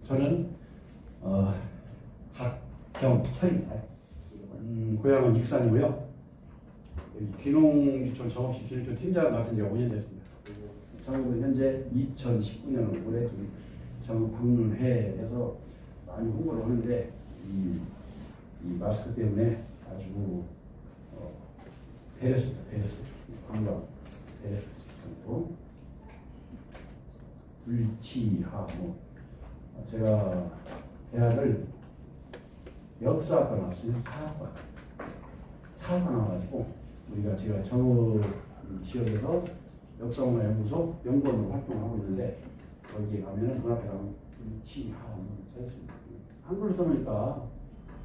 저는 박경철입니다. 고향은 익산이고요. 귀농귀촌 정업시 기술조 팀장 맡은 지가 5년 됐습니다. 저는 현재 2019년 올해 정업 방문회에서 많이 홍보를 하는데 이 마스크 때문에 아주 배렸습니다. 관광 배렸고 불치하 제가 대학을 역사학과 나왔어요. 사학과 나와가지고 제가 정읍 지역에서 역사문화연구소 연구원으로 활동하고 있는데 거기에 가면은 문 앞에 가면 불치하문 써있습니다. 한글로 써놓으니까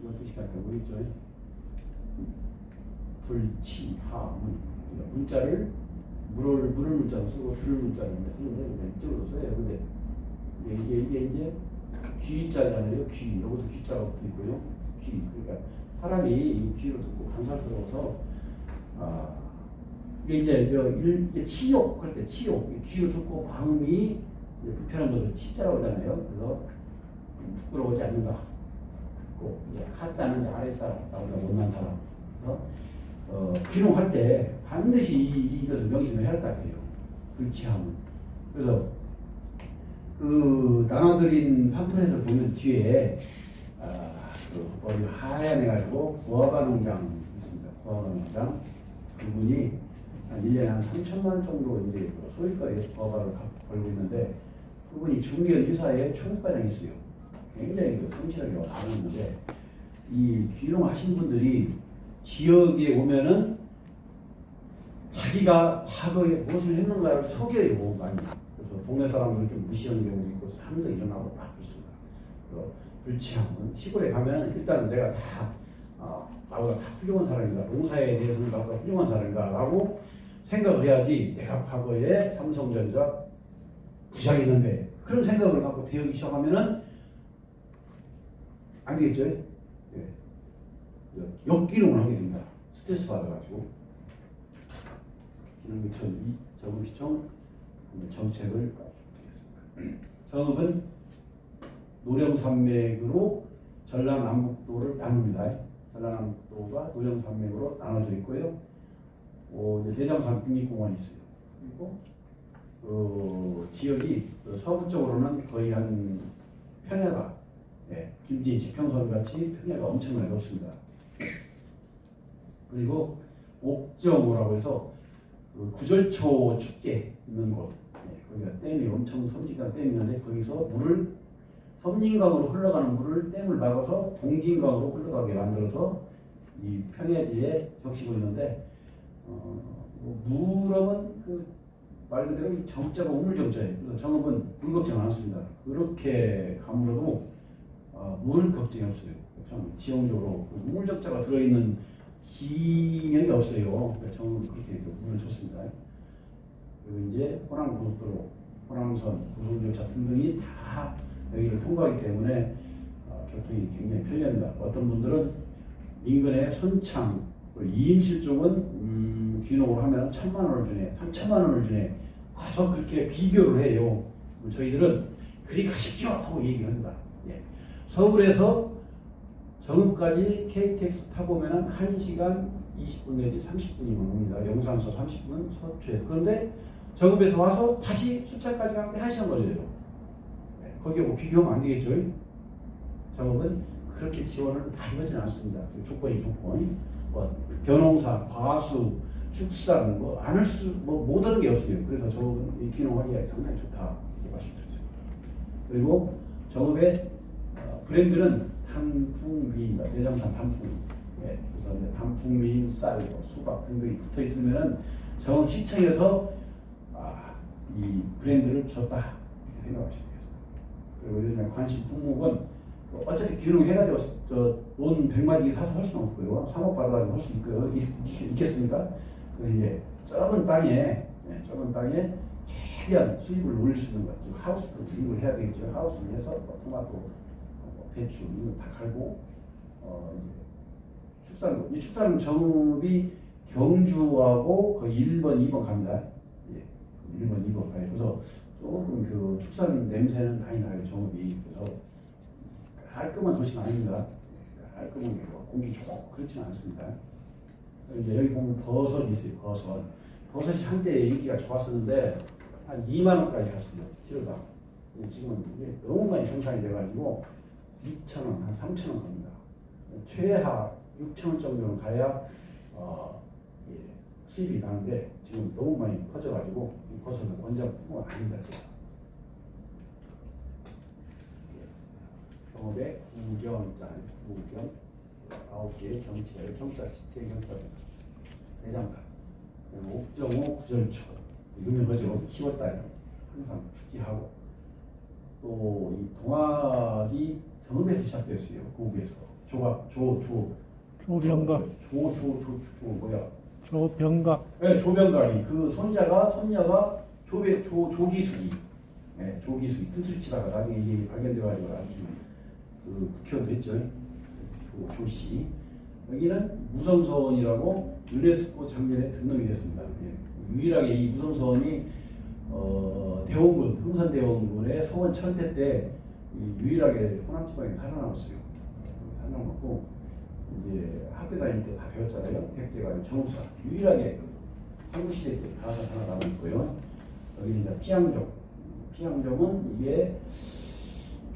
이거 뜻이 같아 보이죠? 불치하문 문자를 물을 문자로 쓰고 들을 문자로 쓰는데 그냥 이쪽으로 써요. 근데 이게 이제 귀자잖아요. 귀 여기도 귀자가 붙어 있고요. 귀 그러니까 사람이 이 귀로 듣고 감사스러워서 이게 이제 치욕 할 때 치욕 귀로 듣고 마음이 불편한 것을 치자라고 하잖아요. 그래서 부끄러워하지 않는다. 듣고 하자는 아랫사람라고 못난 사람. 그래서 귀농할 때 반드시 이것을 명심을 해야 할 것 같아요. 불치함은. 그래서 그 나눠드린 팜플렛을 보면 뒤에 머리 하얀해가지고 구화바 농장 있습니다. 구화바 농장 그분이 한 1년에 한 3천만 원 정도 이제 소일거리에서 구화바를 벌고 있는데 그분이 중견 회사에 총무과장이 있어요. 굉장히 성실하게 알았는데 이 귀농하신 분들이 지역에 오면은 자기가 과거에 무엇을 했는가를 속여요 많이. 그래서 동네 사람들 좀 무시하는 경우도 있고 사람도 일어나고 막 그렇습니다. 불치하면 시골에 가면 일단은 내가 다 나보다 다 훌륭한 사람이다. 농사에 대해서는 나보다 훌륭한 사람이다라고 생각을 해야지. 내가 과거에 삼성전자 부장했는데 그런 생각을 갖고 배우기 시작하면은 안 되겠죠? 예. 역기능을 하게 됩니다. 스트레스 받아가지고 기능구청 정읍시청 정책을 되겠습니다. 정읍은 노령산맥으로 전라남북도를 나눕니다. 전라남북도가 노령산맥으로 나눠져 있고요. 이제 내장산 국립공원이 있어요. 그리고 지역이 서부 쪽으로는 거의 한 평야가 김제 지평선 같이 평야가 엄청나게 높습니다. 그리고 옥정호라고 해서 구절초 축제 있는 곳, 거기가 댐이 엄청 섬진강 댐이 있는데 거기서 물을 섬진강으로 흘러가는 물을 댐을 막아서 동진강으로 흘러가게 만들어서 이 평야지에 적시고 있는데 물하면 말 그대로 정자가 우물정자예요. 그래서 정읍은 물 걱정 안 했습니다. 그렇게 가물어도 물 걱정이 없어요. 참 지형적으로 우물정자가 들어있는 지명이 없어요. 정읍은 그렇게 물을 줬습니다. 그리고 이제 호남고속도로, 호남선, 고속열차 등등이 다 여기를 통과하기 때문에 교통이 굉장히 편리합니다. 어떤 분들은 인근의 순창, 이임실 쪽은 귀농을 하면 1,000만 원을 주네, 3천만 원을 주네 와서 그렇게 비교를 해요. 저희들은 그리 가십시오 하고 얘기를 합니다. 서울에서 정읍까지 KTX 타고 오면 1시간 20분 내지 30분이면 옵니다. 영산서 30분, 서초에서. 그런데 정읍에서 와서 다시 수차까지 가는데 1시간 걸려요. 거기하고 비교하면 안 되겠죠. 정읍은 그렇게 지원을 많이 하진 않습니다. 조건이. 벼농사, 과수, 축산 안 할 수 못 하는 게 없어요. 그래서 정읍은 귀농하기가 상당히 좋다 이렇게 말씀드렸습니다. 그리고 정읍의 브랜드는 단풍미입니다. 내장산 단풍. 그래서 이제 단풍미, 쌀, 수박 등등이 붙어 있으면은 정읍 시청에서 이 브랜드를 줬다 이렇게 생각하시면 되겠습니다. 그리고 요즘에 관심 품목은 어차피 귀농해가지고 돈 100마디 사서 할 수는 없고요. 3억 받아가지고 할 수 있겠습니까? 그래서 이제 적은 땅에 최대한 수입을 올릴 수 있는 것. 하우스도 구입을 해야 되겠죠. 하우스를 해서 토마토, 배추 이거 다 갈고 이제 축산 정읍이 경주하고 거의 1번, 2번 갑니다. 1번, 2번 가요. 그래서 조금 그 축산 냄새는 많이 나요. 정읍이. 그래서 깔끔한 도시가 아닙니다. 깔끔한 게 공기 좋고 그렇지는 않습니다. 이제 여기 보면 버섯이 있어요. 버섯이 한때 인기가 좋았었는데 한 2만 원까지 갔어요. 키로당. 지금은 이게 너무 많이 생산이 돼가지고 2,000원, 한 3,000원 갑니다. 최하 6,000원 정도는 가야 예, 수입이 나는데 지금 너무 많이 퍼져가지고 이 버섯은 원작품은 아닙니다. 제가. 경업의 구경자, 구경 9개 경치를 경자 시체 경자 대장간 옥정호 구절초 유명하죠. 10월달에 항상 축제하고 또 이 동학이 경읍에서 시작됐어요. 고국에서 조병각. 뭐야? 조병각. 네, 조병각이 그 손녀가 조기숙이, 네, 조기숙이 뜻을 치다가 나중에 이게 발견돼가지고 나중에 그 국회의원도 했죠. 조씨. 여기는 무성서원이라고 유네스코 작년에 등록이 됐습니다. 예. 유일하게 이 무성서원이 대원군, 흥선대원군의 서원 철폐 때 유일하게 호남지방에 살아남았어요. 살아남았고 이제 학교 다닐 때 다 배웠잖아요. 백제가 정우사 유일하게 한국시대 때 가서 살아남았고요. 여기는 이제 피양정은 이게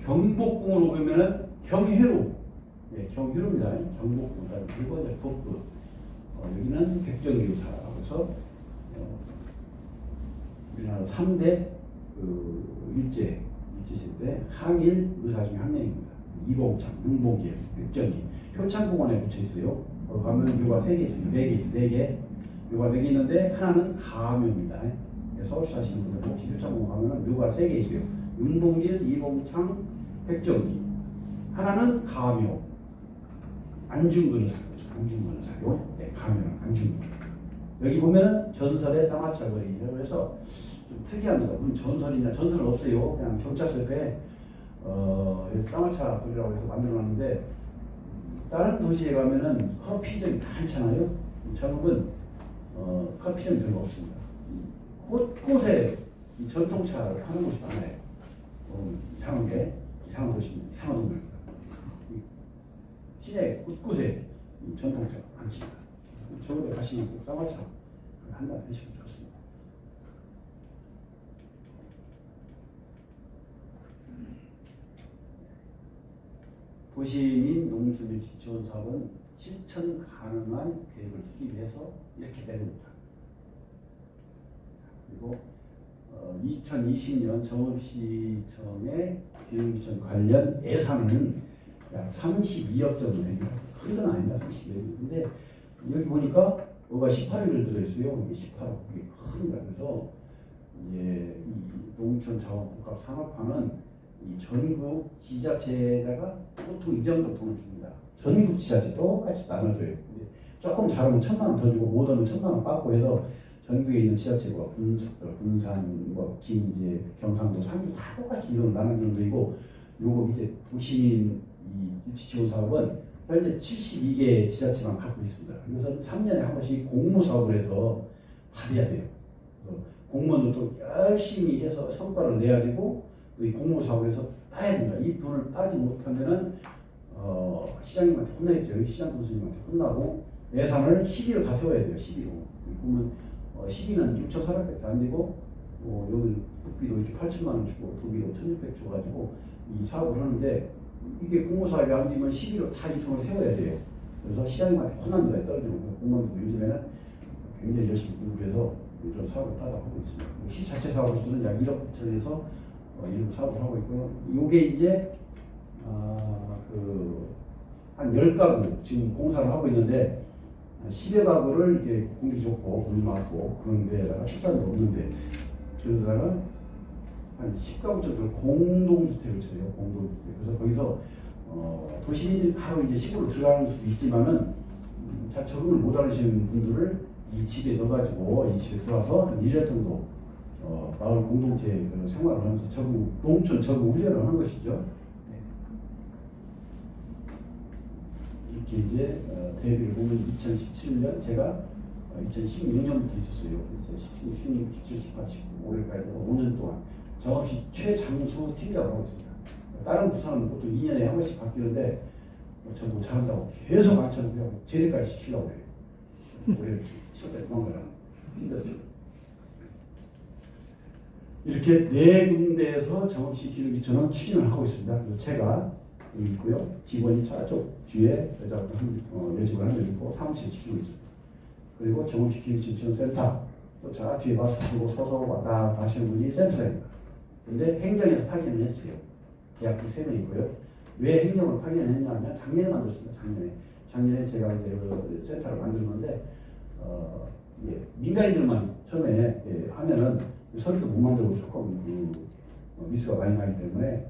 경복궁으로 보면은 경회로, 네, 경회로입니다. 경복궁, 그리고 이제 복부. 여기는 백정교사. 그래서 우리나라 3대 일제시대 항일 의사 중에 한 명입니다. 이봉창, 문봉길, 백정기. 효창공원에 붙여 있어요. 가면 묘가 3개 있어요. 4개 있어요. 4개. 묘가 4개 있는데 하나는 가묘입니다. 서울시 사시는 분들 혹시 효창공원 가면 묘가 3개 있어요. 문봉길, 이봉창, 백정기. 하나는 가묘. 안중근을 사요. 네, 가묘는 안중근. 여기 보면 전설의 쌍화차 거리라고 해서 좀 특이합니다. 물론 전설은 없어요. 그냥 경찰서 옆에 쌍화차 거리라고 해서 만들어놨는데 다른 도시에 가면은 커피점이 많잖아요. 전국은 커피점이 별로 없습니다. 곳곳에 이 전통차를 파는 곳이 많아요. 이상한 도시입니다. 이상한 동네입니다. 시내 곳곳에 전통차가 많습니다. 저번에 가시면 꼭 쌍화차 한잔 드시면 좋습니다. 도시민 농수민 지원 사업은 실천 가능한 계획을 수립해서 이렇게 됩니다. 그리고 2020년 정읍시청의 교육청 관련 예산은 약 32억 정도 됩니다. 큰 돈 아닙니다. 32억. 근데 여기 보니까 뭐가 18억을 들어있어요. 이게 18억. 이게 큽니다. 그래서 이제 이 농촌 자원복합 산업화는 이 전국 지자체에다가 보통 이 정도 돈을 줍니다. 전국 지자체 똑같이 나눠줘요. 근데 조금 잘하면 1,000만 원 더 주고 못하면 1,000만 원 받고 해서 전국에 있는 지자체가 군산, 김제, 경상도, 상주 다 똑같이 이런 나눠주는 돈이고 요거 이제 도시민 이 유치지원 사업은 현재 72개 지자체만 갖고 있습니다. 그래서 3년에 한 번씩 공모 사업을 해서 받아야 돼요. 공무원들도 열심히 해서 성과를 내야 되고 또 이 공모 사업을 해서 따야 된다. 이 돈을 따지 못하면은 시장님한테 혼나겠죠. 시장 교수님한테 혼나고 예산을 12로 다 세워야 돼요. 12로. 보면 12는 6,400밖에 안 되고 여기 국비도 이렇게 8천만 원 주고 도비도 1,600 줘가지고 이 사업을 하는데 이게 공모 사업이 안 되면 12로 다 이 돈을 세워야 돼요. 그래서 시장님한테 혼난다에 떨어지고 공무원도 요즘에는 굉장히 열심히 공부해서 이런 사업을 따라하고 있습니다. 시 자체 사업으로서는 약 1억 9천에서 이런 사업을 하고 있고요. 요게 이제 한 10가구 지금 공사를 하고 있는데 10여 가구를 이게 공기 좋고 물 많고 그런 데다가 축산도 없는데 그러다가 한 10가구 정도를 공동주택을 쳐요. 공동주택. 그래서 거기서 도시민들이 바로 이제 시골로 들어가는 수도 있지만은 잘 적응을 못 하시는 분들을 이 집에 넣어가지고 이 집에 들어와서 한 1년 정도 마을 공동체 그 생활을 하면서 농촌 적응 훈련을 하는 것이죠. 이렇게 이제 대비를 보면 2017년 제가 2016년부터 있었어요. 2016, 17, 18, 19, 올해까지 5년 동안 정읍시 최장수 팀장을 하고 있습니다. 다른 부서는 보통 2년에 한 번씩 바뀌는데 전부 잘한다고 계속 맞춰놓고 제대까지 시키려고 해요. 올해 치웠다 도망가라. 힘들죠. 이렇게 네 군데에서 정읍시 기술기초는 추진을 하고 있습니다. 그래서 제가 여기 있고요. 직원이 저쪽 뒤에 여직원 한 명 있고 사무실 지키고 있습니다. 그리고 정읍시 기술기초센터 또 저 뒤에 마스크 쓰고 서서 왔다 하시는 분이 센터장입니다. 근데 행정에서 파견을 했어요. 계약부 3명 있고요. 왜 행정을 파견했냐면 작년에 만들었습니다. 작년에 제가 이제 그 센터를 만들었는데 민간인들만 처음에 하면은 서류도 못 만들고 조금 미스가 많이 나기 때문에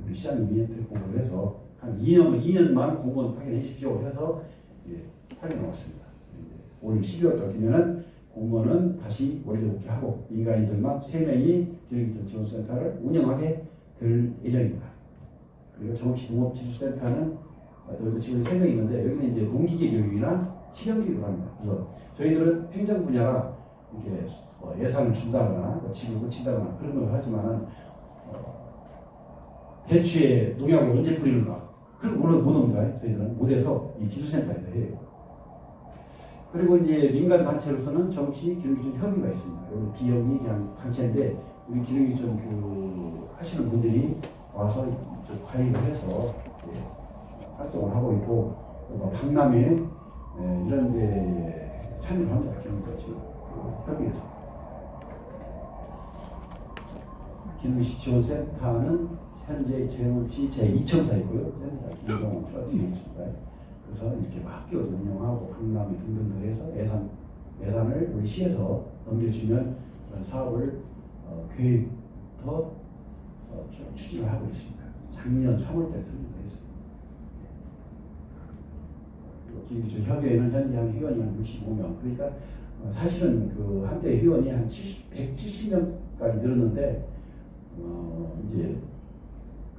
우리 시장님한테 공부를 해서 한 2년만 공무원 파견해 주십시오 해서 파견을 왔습니다. 올 12월달 되면은 공무원은 다시 원래 복귀하고 민간인들만 3명이 기술기술지원센터를 운영하게 될 예정입니다. 그리고 정읍시 농업기술센터는 여기도 직원이 3명 있는데 여기는 이제 농기계 교육이나 실용교육을 합니다. 그래서 저희들은 행정 분야라 이렇게 예산을 준다거나 집을 고친다거나 그런 걸 하지만은 배추에 농약을 언제 뿌리는가 그런 거 못 옵니다. 저희들은 못해서 이 기술센터에서 해요. 그리고 이제 민간 단체로서는 정읍시 기술기준 협의가 있습니다. 여기 비영리 그냥 단체인데 우리 기술기준 하시는 분들이 와서 관리를 해서 활동을 하고 있고 박람회 이런 데 참여를 합니다. 기술기준 협의에서. 기술시 지원센터는 현재 정읍시 제2청사 있고요. 센터 김동원 추가 뒤에 있습니다. 그래서 이렇게 학교도 운영하고 박람회 등등 해서 예산을 우리 시에서 넘겨주면 그런 사업을 계획부터 추진을 하고 있습니다. 작년 3월달에 설명을 했습니다. 기술기준 협의회는 현재 한 회원이 한 65명. 그러니까 사실은 그 한때 회원이 한 170명까지 늘었는데 이제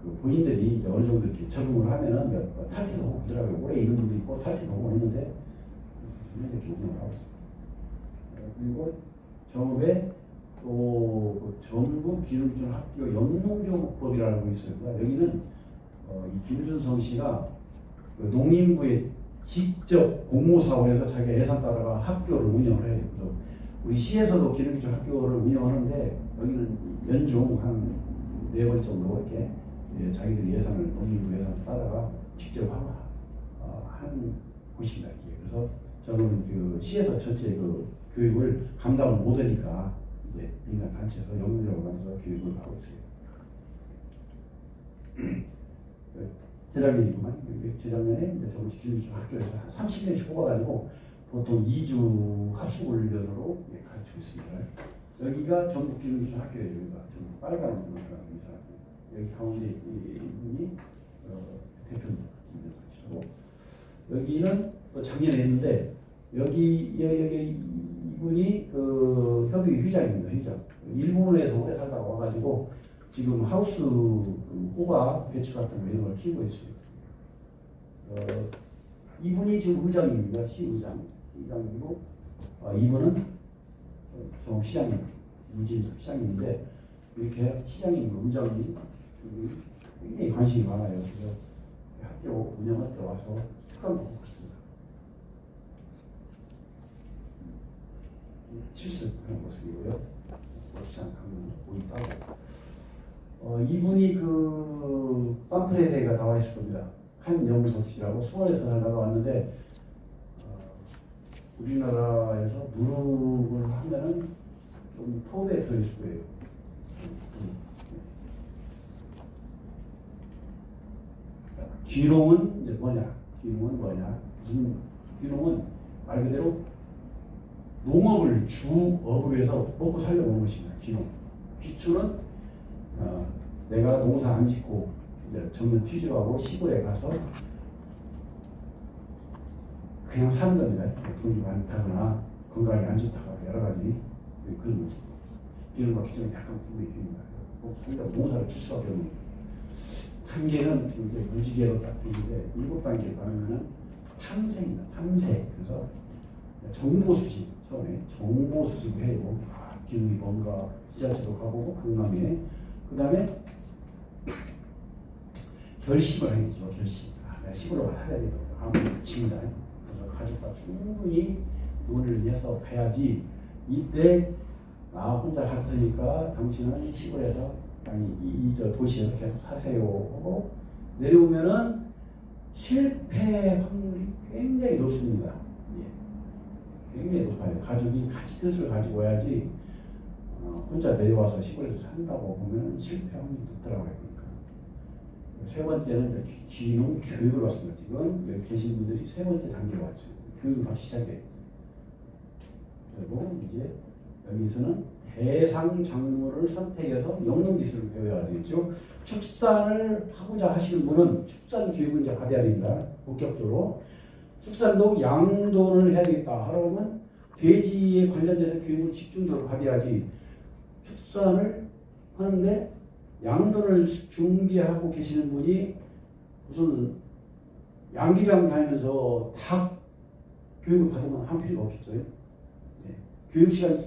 그 본인들이 이제 어느 정도 이렇게 적응을 하면은 탈퇴도 하고 그러더라고요. 오래 있는 분도 있고 탈퇴도 하고 했는데 이렇게 운영을 하고 있습니다. 그리고 정읍에 또 전국 기술기준 학교 영농조업법이라는 게 있어요. 여기는 이 김준성 씨가 그 농림부에 직접 공모사업을 해서 자기가 예산 따다가 학교를 운영을 해요. 그래서 우리 시에서도 기술기준 학교를 운영하는데 여기는 연중 한 4번 정도 이렇게 자기들이 예산을 농림부 예산을 따다가 직접 하는 곳입니다. 그래서 저는 그 시에서 전체 그 교육을 감당을 못하니까 이제 민간 단체에서 영문력을 만들어서 교육을 하고 있어요. 재작년이구만. 재작년에 이제 정읍시 기술기준 학교에서 한 30명씩 뽑아가지고 보통 2주 합숙훈련으로 가르치고 있습니다. 여기가 전국 기술기준 학교예요. 여기가 전국 빨간 분이라는 여기 가운데 이분이 대표입니다. 여기는 작년에 했는데 여기 이분이 그 협의 회장입니다. 회장. 일본에서 오래 살다가 와가지고 지금 하우스 호박, 배추 같은 거 이런 걸 키우고 있어요. 이분이 지금 의장입니다. 시의장이고 이분은 좀 시장님, 문진섭 시장님인데 이렇게 시장님과 의장이 굉장히 관심이 많아요. 그래서 학교 운영할 때 와서 특강도 하고 있습니다. 실습하는 모습이고요. 시장 가면 보이다고. 이분이 그 팜플렛에가 나와 있을 겁니다. 한영석 씨라고 수원에서 살다가 왔는데 우리나라에서 누룩을 하면은 좀 톱에 들어있을 거예요. 귀농은 이제 뭐냐? 귀농은 뭐냐? 무슨 귀농은 말 그대로 농업을 주업으로 해서 먹고 살려고 하는 것입니다. 귀농. 귀촌은 내가 농사 안 짓고 이제 정면 퇴직하고 시골에 가서 그냥 사는 겁니다. 돈이 많다거나 건강이 안 좋다거나 여러 가지 그런 모습. 귀농과 귀촌은 약간 구분이 됩니다. 농사를 질 수밖에 없는 거예요. 단계는 굉장히 무지개로 딱 되는데 7단계 가면은 탐색입니다. 탐색. 그래서 정보 수집, 처음에 정보 수집을 해요. 기능이 뭔가 지자체도 가보고 박람회. 그 다음에 결심을 하게 되죠. 결심. 내가 시골로 살아야 되겠다. 아무리 붙입니다. 그래서 가족과 충분히 논의를 해서 가야지 이때 나 혼자 갈 테니까 당신은 시골에서 아니 저 도시에서 계속 사세요 하고 내려오면은 실패 확률이 굉장히 높습니다. 예. 굉장히 높아요. 가족이 같이 뜻을 가지고 와야지 혼자 내려와서 시골에서 산다고 보면 실패 확률이 높더라고요. 그러니까. 세 번째는 귀농 교육을 받습니다. 지금 여기 계신 분들이 세 번째 단계로 왔어요. 교육을 받기 시작해요. 그리고 이제 여기서는 대상 작물을 선택해서 영농 기술을 배워야 되겠죠. 축산을 하고자 하시는 분은 축산 교육을 이제 받아야 됩니다. 본격적으로. 축산도 양돈을 해야 되겠다 하려면 돼지에 관련돼서 교육을 집중적으로 받아야지 축산을 하는데 양돈을 준비하고 계시는 분이 무슨 양기장 다니면서 닭 교육을 받으면 한 필요가 없겠죠. 네. 교육시간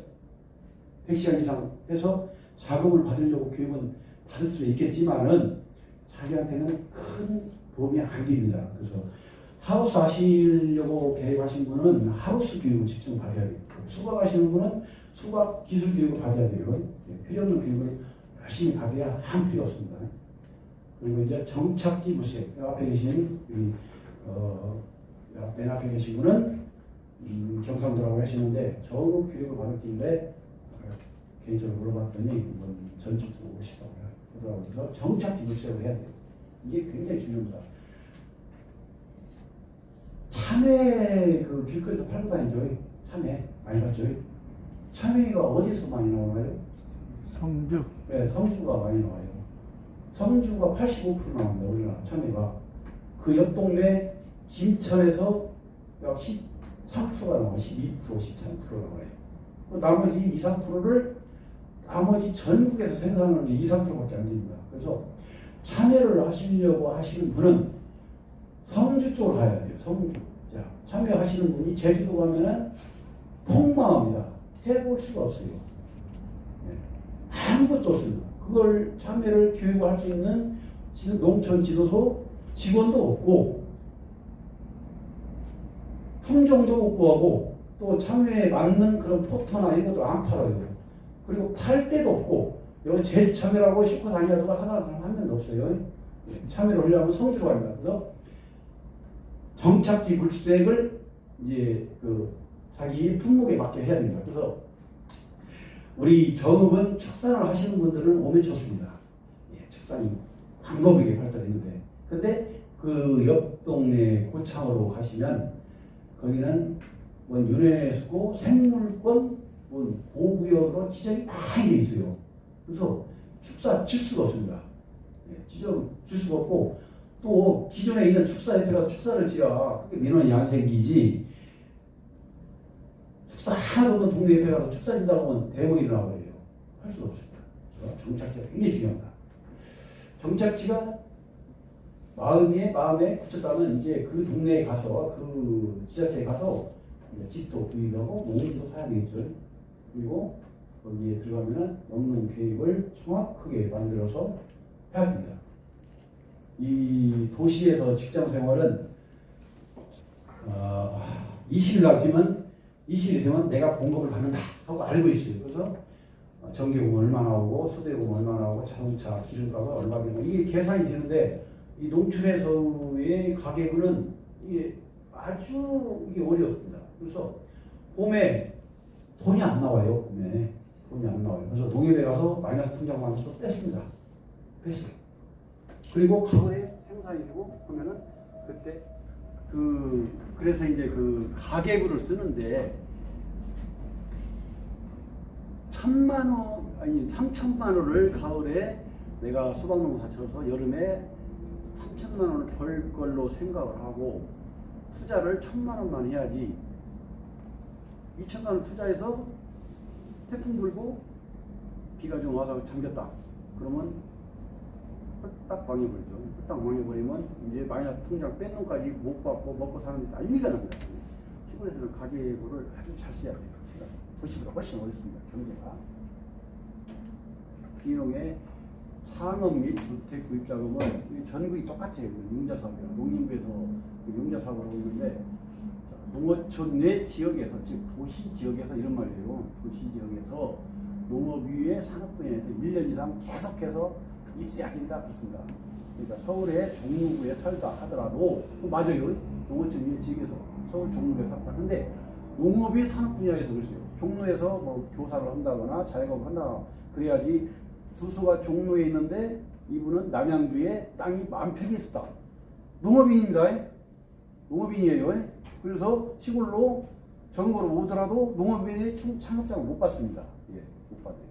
100시간 이상 해서 자금을 받으려고 교육은 받을 수 있겠지만은 자기한테는 큰 도움이 안 됩니다. 그래서 하우스 하시려고 계획하신 분은 하우스 교육을 집중 받아야 되고 수박 하시는 분은 수박 기술 교육을 받아야 돼요. 필요 없는 교육을 열심히 받아야 한 필요 없습니다. 그리고 이제 정착지 물색 앞에 계신 맨 앞에 계신 분은 경상도라고 하시는데 저도 교육을 받았길래 개인적으로 물어봤더니 전직으로 오시다고 하더라고요. 그래서 정착지 물색을 해야 돼요. 이게 굉장히 중요합니다. 참외 그 길거리에서 팔고 다니죠. 참외 많이 봤죠. 참외가 어디서 많이 나오나요? 성주. 네, 성주가 많이 나와요. 성주가 85% 나옵니다. 우리나라 참외가. 그 옆 동네 김천에서 약 13%가 나와요. 12%, 13%가 나와요. 나머지 2, 3%를 나머지 전국에서 생산하는 게 2, 3%밖에 안 됩니다. 그래서 참외를 하시려고 하시는 분은 성주 쪽으로 가야 돼요. 성주. 자, 참외 하시는 분이 제주도 가면은 폭망합니다. 해볼 수가 없어요. 네. 아무것도 없습니다. 그걸 참외를 교육할 수 있는 농촌 지도소 직원도 없고 품종도 못 구하고 또 참외에 맞는 그런 포터나 이런 것도 안 팔아요. 그리고 팔 데도 없고 여기 제주 참외라고 싣고 다니다가 사가는 사람 한 명도 없어요. 참외를 하려면 성주로 갑니다. 그래서 정착지 물색을 이제 그 자기 품목에 맞게 해야 됩니다. 그래서 우리 정읍은 축산을 하시는 분들은 오면 좋습니다. 예, 축산이 광범위하게 발달했는데, 근데 그 옆 동네 고창으로 가시면 거기는 뭐 유네스코 생물권 뭐 보호구역으로 지정이 많이 돼 있어요. 그래서 축사 칠 수가 없습니다. 예, 지정 줄 수가 없고 또 기존에 있는 축사에 들어가서 축사를 지어야 그게 민원이 안 생기지. 축사 하나도 없는 동네 옆에 가서 축사 진다고 하면 대박이 일어나버려요. 할 수가 없습니다. 그래서 정착지가 굉장히 중요합니다. 정착지가 마음에 굳혔다면 이제 그 동네에 가서 그 지자체에 가서 집도 구입하고 농지도 사야 되겠죠. 그리고 거기에 들어가면은 농농 계획을 정확하게 만들어서 해야 됩니다. 이 도시에서 직장 생활은 20일 남기면 20일이 되면 내가 봉급을 받는다 하고 알고 있어요. 그래서 전기요금 얼마나 오고 수도요금 얼마나 오고 자동차 기름값은 얼마 되고 이게 계산이 되는데 이 농촌에서의 가계부는 이게 아주 이게 어렵습니다. 그래서 봄에 돈이 안 나와요. 봄에 돈이 안 나와요. 그래서 농협에 가서 마이너스 통장만 해서 뺐습니다. 뺐어요. 그리고 가을에 생산이 되고 그러면은 그때 그래서 이제 그 가계부를 쓰는데 3천만 원을 가을에 내가 수박농사 쳐서 여름에 3천만 원을 벌 걸로 생각을 하고 투자를 1,000만 원만 해야지 2천만 원 투자해서 태풍 불고 비가 좀 와서 잠겼다. 그러면 딱 망해버리죠. 딱 망해버리면 이제 마이너스 통장 뺀 놈까지 못 받고 먹고 사는 게 난리가 납니다. 시골에서는 가계부를 아주 잘 써야 돼요. 도시보다 훨씬 어렵습니다. 경제가. 귀농에 상업 및 주택 구입 자금은 전국이 똑같아요. 융자 사업이요. 농림부에서 융자 사업을 하고 있는데 농어촌 내 지역에서 즉 도시 지역에서 이런 말이에요. 도시 지역에서 농업위의 산업 분야에서 1년 이상 계속해서 있어야 된다 그렇습니다. 그러니까 서울의 종로구에 살다 하더라도 맞아요. 농어촌 내 지역에서 서울 종로구에 살다. 근데 농업이 산업 분야에서 그랬어요. 종로에서 뭐 교사를 한다거나 자영업을 한다거나 그래야지 주소가 종로에 있는데 이분은 남양주에 땅이 만평이 있었다. 농업인입니다. 농업인이에요. 그래서 시골로 전국으로 오더라도 농업인의 창업장을 못 받습니다. 예, 못 받아요.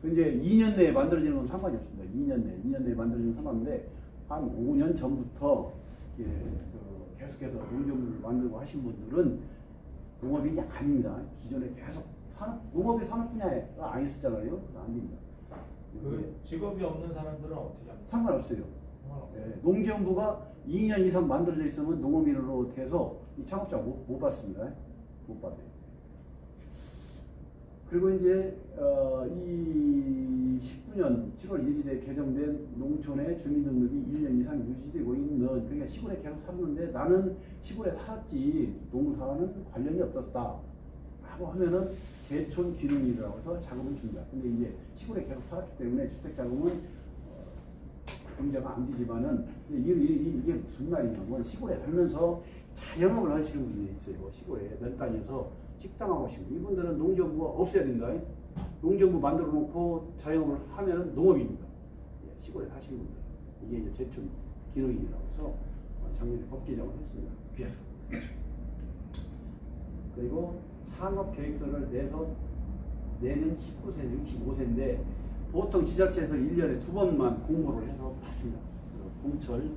이제 2년 내에 만들어지는 건 상관이 없습니다. 2년 내에 만들어지는 상관인데 한 5년 전부터 예, 계속해서 농정을 만들고 하신 분들은 농업인이 아닙니다. 기존에 계속 농업이 산업 분야가 안 있었잖아요. 그래서 안 됩니다. 그 직업이 없는 사람들은 어떻게 합니까? 상관없어요. 네, 농지연구가 2년 이상 만들어져 있으면 농업인으로 돼서 이 창업자 못 받습니다. 못 받아요. 그리고 이제 이 19년 7월 1일에 개정된 농촌의 주민등록이 1년 이상 유지되고 있는 그러니까 시골에 계속 살았는데 나는 시골에 살았지 농사는 관련이 없었다 라고 하면은 개촌 기능이라고 해서 자금을 줍니다. 근데 이제 시골에 계속 살았기 때문에 주택자금은 문제가 안 되지만은 이게 무슨 말이냐면 시골에 살면서 자영업을 하시는 분들이 있어요. 시골에 몇 단위에서 식당하고 하시는 이분들은 농정부가 없애야 된다. 농정부 만들어 놓고 자영업을 하면은 농업입니다. 시골에 하시는 분들 이게 이제 제촌 기능이라고 해서 작년에 법 개정을 했습니다. 그래서 그리고 창업 계획서를 내는 19세, 65세인데 보통 지자체에서 1년에 2번만 공모를 해서 받습니다. 공철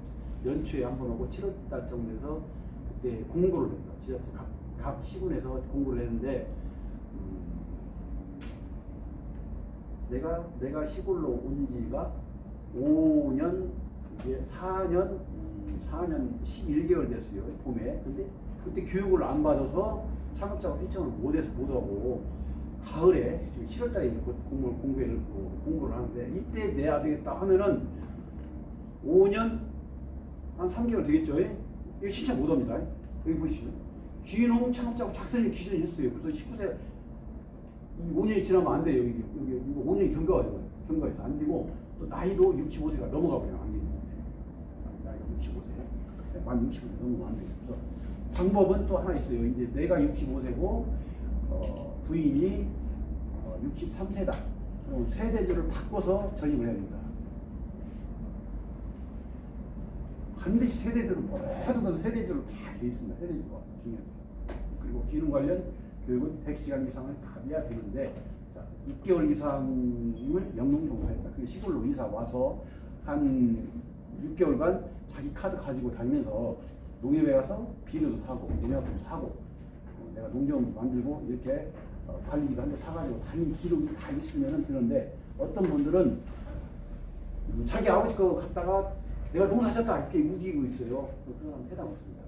연초에 한 번 오고 7월달 정도에서 그때 공고를 합니다. 지자체 각 시군에서 공고를 했는데 내가 시골로 온 지가 5년 이게 4년 11개월 됐어요. 봄에. 근데 그때 교육을 안 받아서 창업자가 신청을 못하고 가을에 7월달에 공고를 하는데 이때 내야 되겠다 하면은 5년 한 3개월 되겠죠? 이거 신청 못합니다. 여기 보시면 귀농 창업자고 작성을 기준을 했어요. 그래서 19세 5년이 지나면 안 돼요. 여기 5년이 경과해서 안 되고 또 나이도 65세가 넘어가 버리면 안 돼요. 나이가 65세, 만 65세 넘어가면 안 돼요. 그래서 방법은 또 하나 있어요. 이제 내가 65세고 부인이 63세다. 그럼 세대주를 바꿔서 전입을 해야 됩니다. 반드시 세대주를 모든 것은 세대주로 다 되어 있습니다. 세대주가 중요합니다. 그리고 기능 관련 교육은 100시간 이상을 답해야 되는데 6개월 이상을 영농종사했다. 그 시골로 이사 와서 한 6개월간 자기 카드 가지고 다니면서 농협에 가서 비료도 사고 농약도 사고 내가 농장 만들고 이렇게 관리기도 한데 사가지고 다닌 기록이 다 있으면은 되는데 어떤 분들은 자기 아버지 거 갖다가 내가 농사졌다 이렇게 우기고 있어요. 그건 해당 없습니다.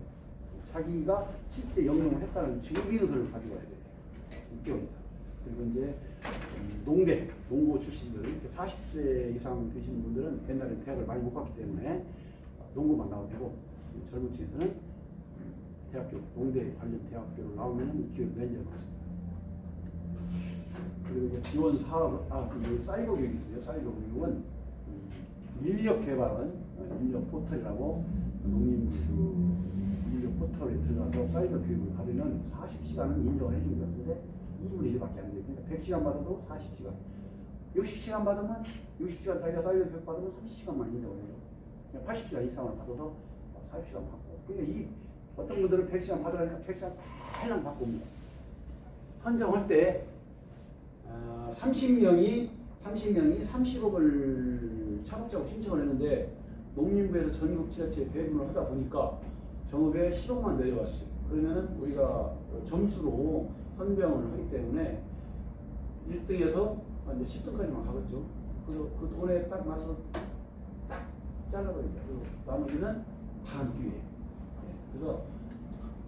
자기가 실제 영농을 했다는 증빙서를 가지고 와야 돼요. 6개월 이상. 그리고 이제 농고 출신들 이렇게 40세 이상 되시는 분들은 옛날에 대학을 많이 못 갔기 때문에 농고만 나오고 되고 젊은 층에서는 대학교 농대 관련 대학교를 나오면 기회를 면제를 받습니다. 그리고 이제 지원 사업 그 사이버 교육이 있어요. 사이버 교육은 인력 개발은 인력 포털이라고 농림부 인력 포털에 들어가서 사이버 교육을 받으면 40시간은 인정을 해줍니다. 근데 2분의 1밖에 안 돼요. 그러니까 100시간 받아도 40시간. 60시간 받으면 60시간 자기가 사이버 교육 받으면 30시간만 인정을 해요. 80시간 이상을 받아서 40시간 받고. 그러니까 이 어떤 분들은 100시간 받으라니까 100시간 달랑 받고 옵니다. 선정할 때 30명이 30억을 창업자고 신청을 했는데 농림부에서 전국 지자체에 배분을 하다 보니까 정읍에 10억만 내려왔어요. 그러면은 우리가 점수로 선병을 하기 때문에 1등에서 이제 10등까지만 가겠죠. 그래서 그 돈에 딱 맞춰서 딱 잘라버립니다. 그리고 나머지는 반 기회. 그래서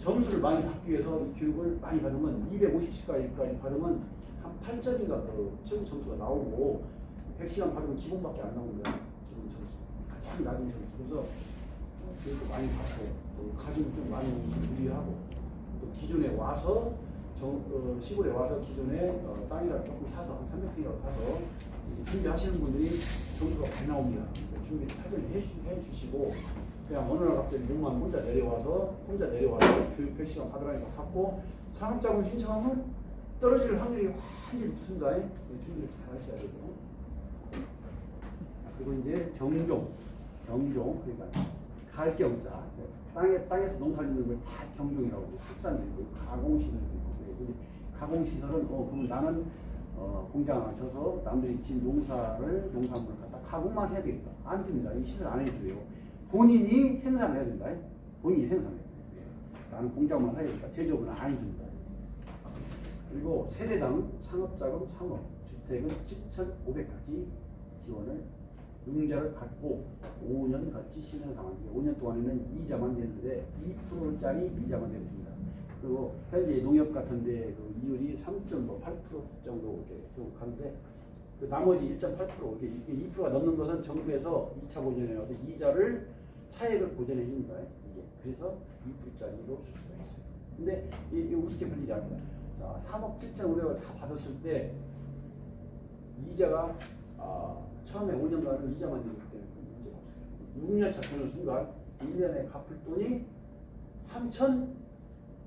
점수를 많이 받기 위해서 이 교육을 많이 받으면 250시까지 받으면 한 8점인가 그 점수가 나오고 100시간 받으면 기본밖에 안 나옵니다. 기본 점수. 가장 낮은 점수. 그래서 교육도 많이 받고 또 가족이 좀 많이 유리하고 또 기존에 와서 시골에 와서 기존에 땅이라도 조금 사서 한 300평이라도 사서 준비하시는 분들이 점수가 많이 나옵니다. 준비 사전에 해주시고 그냥 어느 날 갑자기 목만 혼자 내려와서 교육 100시간 받으라니까 받고 상업자금 신청하면 떨어질 확률이 완전히 붙습니다. 준비를 잘 하셔야 되고. 그리고 이제 경종 그러니까 갈경자 땅에서 농사 짓는 걸 다 경종이라고 축산이고 가공시설도 있고 가공시설은 그러면 나는 공장 안 쳐서 남들이 진 농산물을 갖다 가공만 해야 되겠다. 안 됩니다. 이 시설 안 해줘요. 본인이 생산을 해야 된다. 본인이 생산해야 된다. 나는 공장만 해야 된다. 제조업은 안 해준다. 그리고 세대당 상업자금 3억, 주택은 7,500까지 지원을 융자를 받고 5년 같이 신청하는데 5년 동안에는 이자만 되는데 2%짜리 이자만 됩니다. 그리고 현재 농협 같은데 그 이율이 3.8% 정도 이렇게 좀 가는데 그 나머지 1.8% 이게 2%가 넘는 것은 정부에서 2차 보전에 와서 이자를 차액을 보전해 줍니다. 이게 그래서 2%짜리로 쓸 수가 있어요. 근데 이 우습게 볼 일이 아닙니다. 자, 3억 7,500을 다 받았을 때 이자가 처음에 5년간은 이자만 되기 때문에 문제가 없어요. 6년 차 되는 순간 1년에 갚을 돈이 3,000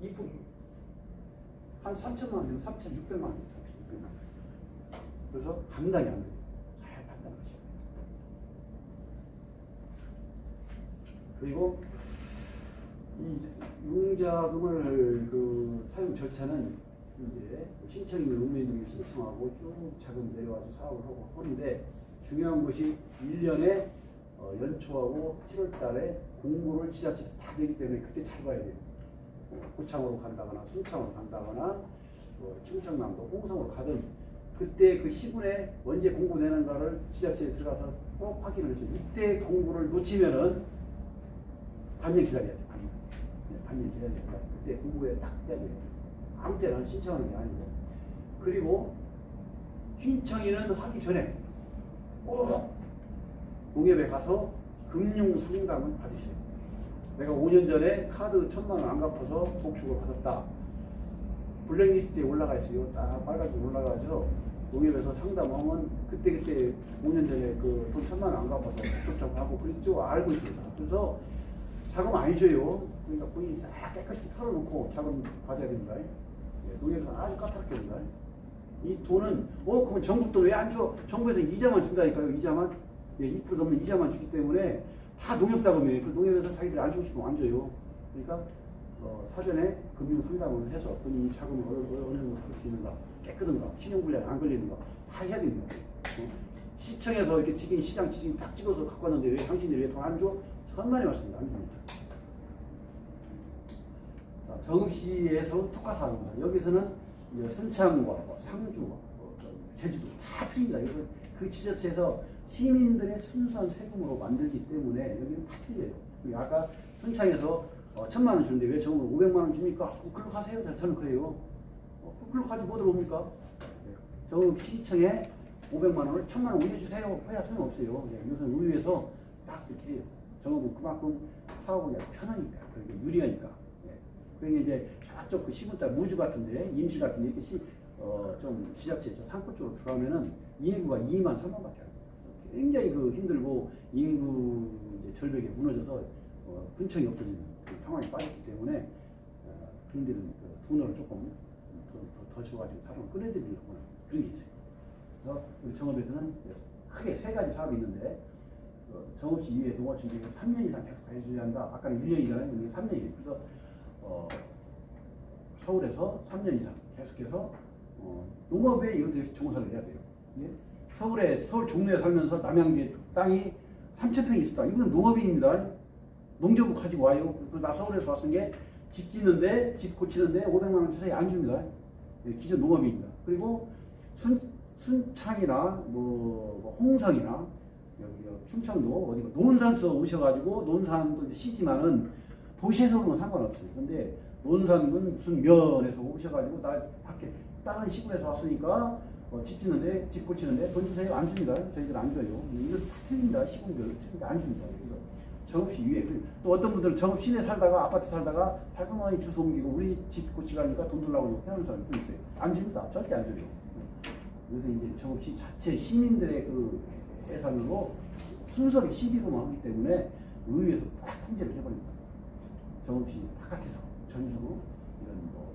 2%. 한 3천만 원, 3,600만 원, 3,600만 원. 그래서 감당이 안 돼요. 잘 판단하셔야 돼요. 그리고 이 융자금을 그 사용 절차는 이제 신청인을 운명인이 신청하고 쭉 자금 내려와서 사업을 하고 하는데 중요한 것이 1년에 연초하고 7월 달에 공고를 지자체에서 다 내기 때문에 그때 잘 봐야 돼요. 고창으로 간다거나 순창으로 간다거나 충청남도 홍성으로 가든 그때 그 시군에 언제 공고 내는가를 지자체에 들어가서 꼭 확인을 해서 이때 공고를 놓치면은 반년 기다려야 돼. 반년 기다려야 돼. 그때 공고에 딱 해야 돼요. 아무 때나 신청하는 게 아니고. 그리고 신청인은 하기 전에 꼭 농협에 가서 금융 상담을 받으셔야 돼요. 내가 5년 전에 카드 1,000만 원 안 갚아서 복축을 받았다. 블랙리스트에 올라가 있어요. 딱 빨간색 올라가죠. 농협에서 상담하면 그때 5년 전에 그 돈 1,000만 원 안 갚아서 복축 하고 그랬죠. 알고 있습니다. 그래서 자금 안 줘요. 그러니까 본인이 싹 깨끗이 털어놓고 자금 받아야 됩니다. 농협에서 아주 까다롭게 됩니다. 이 돈은 그러면 정부 돈 왜 안 줘? 정부에서 이자만 준다니까요. 이자만 2% 넘는 이자만 주기 때문에 다 농협 자금이에요. 그 농협에서 자기들이 안 주고 싶으면 안 줘요. 그러니까 사전에 금융 상담을 해서 본인이 자금을 어느 정도 받을 수 있는가, 깨끗한가, 신용불량 안 걸리는가 다 해야 됩니다. 시청에서 이렇게 시장 지진 딱 찍어서 갖고 왔는데 왜 당신들이 왜 돈 안 줘? 천만의 말씀입니다. 안 줍니다. 자, 정읍시에서 특화사업입니다. 여기서는 이제 순창과 상주와 제주도 다 틀립니다. 이거 그 지자체에서 시민들의 순수한 세금으로 만들기 때문에 여기는 다 틀려요. 아까 순창에서 1,000만 원 주는데 왜 정부 500만 원 줍니까? 글로 가세요. 저는 그래요. 글로 가지 뭐 들어옵니까? 정읍시청에 500만 원을 1,000만 원 올려주세요. 해야 소용없어요. 이것은 의회에서 딱 이렇게 해요. 정읍은 그만큼 사업은 편하니까, 그러니까 유리하니까. 그러니까 이제 저쪽 그 시군딸 무주 같은데, 임시 같은데 이렇게 좀 지자체 상권 쪽으로 들어가면은 인구가 2만 3만밖에 안 돼요. 굉장히 그 힘들고 인구 이제 절벽에 무너져서 군청이 없어지는 그 상황이 빠졌기 때문에 그런데는 그 돈을 조금 더 줘가지고 사람을 끌어들이려고 하는 그런 게 있어요. 그래서 우리 정읍에서는 크게 3가지 사업이 있는데 정읍시 이외에 농어촌 중에 3년 이상 계속 해줘야 한다. 아까는 1년이잖아요. 여기 3년이에요. 그래서 서울에서 3년 이상 계속해서 농업에 이것도 종사를 해야 돼요. 예? 서울 종로에 살면서 남양주에 땅이 3,000평이 있었다. 이건 농업인입니다. 농정부 가지고 와요. 나 서울에서 왔은 게 집 짓는데, 집 고치는데 500만 원 주세요. 안 줍니다. 예, 기존 농업인입니다. 그리고 순창이나 홍성이나 여기 충청도 어디 논산서 오셔가지고 논산도 이제 시지만은 도시에서 오는 건 상관없어요. 근데 논산은 무슨 면에서 오셔가지고 나 밖에 다른 시골에서 왔으니까 집 짓는데, 집 고치는데 돈 주세요. 안 줍니다. 저희들 안 줘요. 이거 다 틀립니다. 시군별 틀린데 안 줍니다. 그래서 정읍시 위에. 또 어떤 분들은 정읍 시내 살다가 아파트 살다가 살금머니 주소 옮기고 우리 집 고치가니까 돈 달라고 해오는 사람도 있어요. 안 줍니다. 절대 안 줘요. 그래서 이제 정읍시 자체 시민들의 그 예산으로 순서를 시비로만 하기 때문에 의회에서 딱 통제를 해버립니다. 정읍시 바깥에서 전주 이런 뭐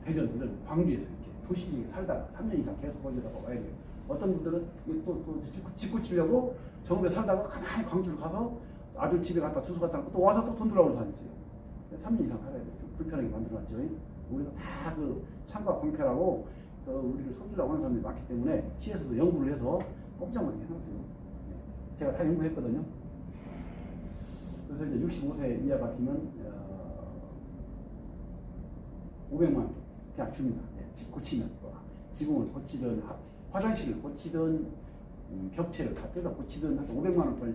대전 이런 광주에서 이렇게 도시지에 살다가 3년 이상 계속 거기다가 와야 돼요. 어떤 분들은 또 집 고치려고 정읍에 살다가 가만히 광주로 가서 아들 집에 갖다 주소 갖다 놓고 또 와서 또 돈 들어오는 사람이 있어요. 3년 이상 살아야 돼요. 좀 불편하게 만들어놨죠. 우리가 다 그 창과 방패라고 우리를 속이려고 하는 사람들이 많기 때문에 시에서도 연구를 해서 꼼짝하게 해놨어요. 제가 다 연구했거든요. 그래서 이제 65세 이하 바뀌면 500만 원 그냥 줍니다. 집 고치면 지붕을 고치든 화장실을 고치든 벽체를 다 뜯어 고치든 500만 원짜리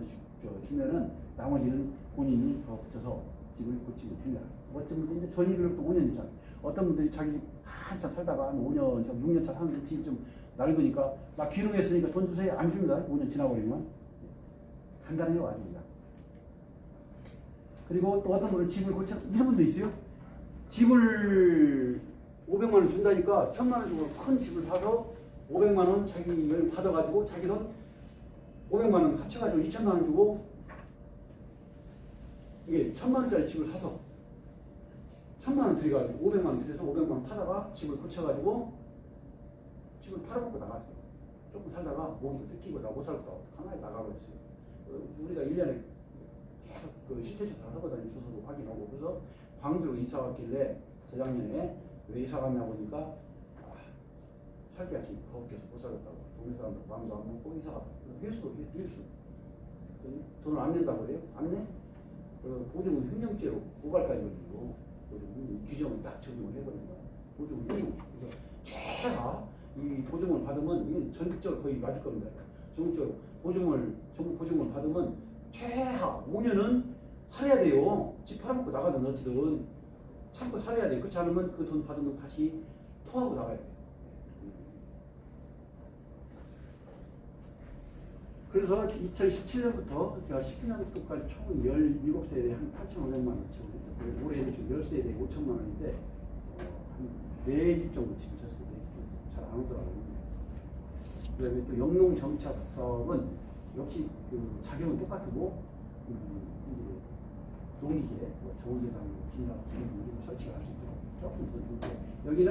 주면은 나머지는 본인이 더 붙여서 집을 고치면 됩니다. 어떤 분들이 이제 전입을 또 5년 이상, 어떤 분들이 자기 집 한참 살다가 한 5년, 6년 차 사는데 집이 좀 낡으니까 나 기름했으니까 돈 주세요. 안 줍니다. 5년 지나버리면 간단해요. 아주 그냥. 그리고 또 어떤 분은 집을 고쳐 이런 분도 있어요. 집을 500만 원 준다니까 1000만 원 주고 큰 집을 사서 500만 원 자기 여행 받아가지고 자기는 500만 원 합쳐가지고 2000만 원 주고 이게 1000만 원짜리 집을 사서 1000만 원 들여가지고 500만 원 들여서 500만 원 타다가 집을 고쳐가지고 집을 팔아먹고 나갔어요. 조금 살다가 목이 뜯기고 나 못 살겠다 가만히 나가버렸어요. 우리가 1년에 계속 그 실태조사를 하거든요. 주소도 확인하고. 그래서 광주로 이사 왔길래 재작년에 왜 이사 갔냐 보니까 살기가 지금 더욱해서 못 살겠다고. 동네 사람들 마음도 안 먹고 이사 갔다. 회수. 돈을 안 낸다고 그래요? 안 내? 보증은 횡령죄로 고발까지 걸리고 규정을 딱 적용을 해버린다. 보증은 횡령. 그래서 최하 이 보증을 받으면 이게 전국적으로 거의 맞을 겁니다. 전국적으로 전국 보증을 받으면 최하 5년은 살아야 돼요. 집 팔아먹고 나가든 어찌든 참고 살아야 돼요. 그렇지 않으면 그 돈 받은 돈 다시 토하고 나가야 돼요. 그래서 2017년부터 제가 19년도까지 총 17세대에 한 8,500만 원 지원했어요. 올해 지금 10세대에 5천만 원인데 한 4집 정도 지금 쳤어요. 4집 정도. 잘 안 오더라고요. 그 다음에 또 영농정착사업은 역시 그 자격은 똑같고 농기계, 정원재산, 비닐하우 이런 설치가 할 수 있도록 조금 더 여기는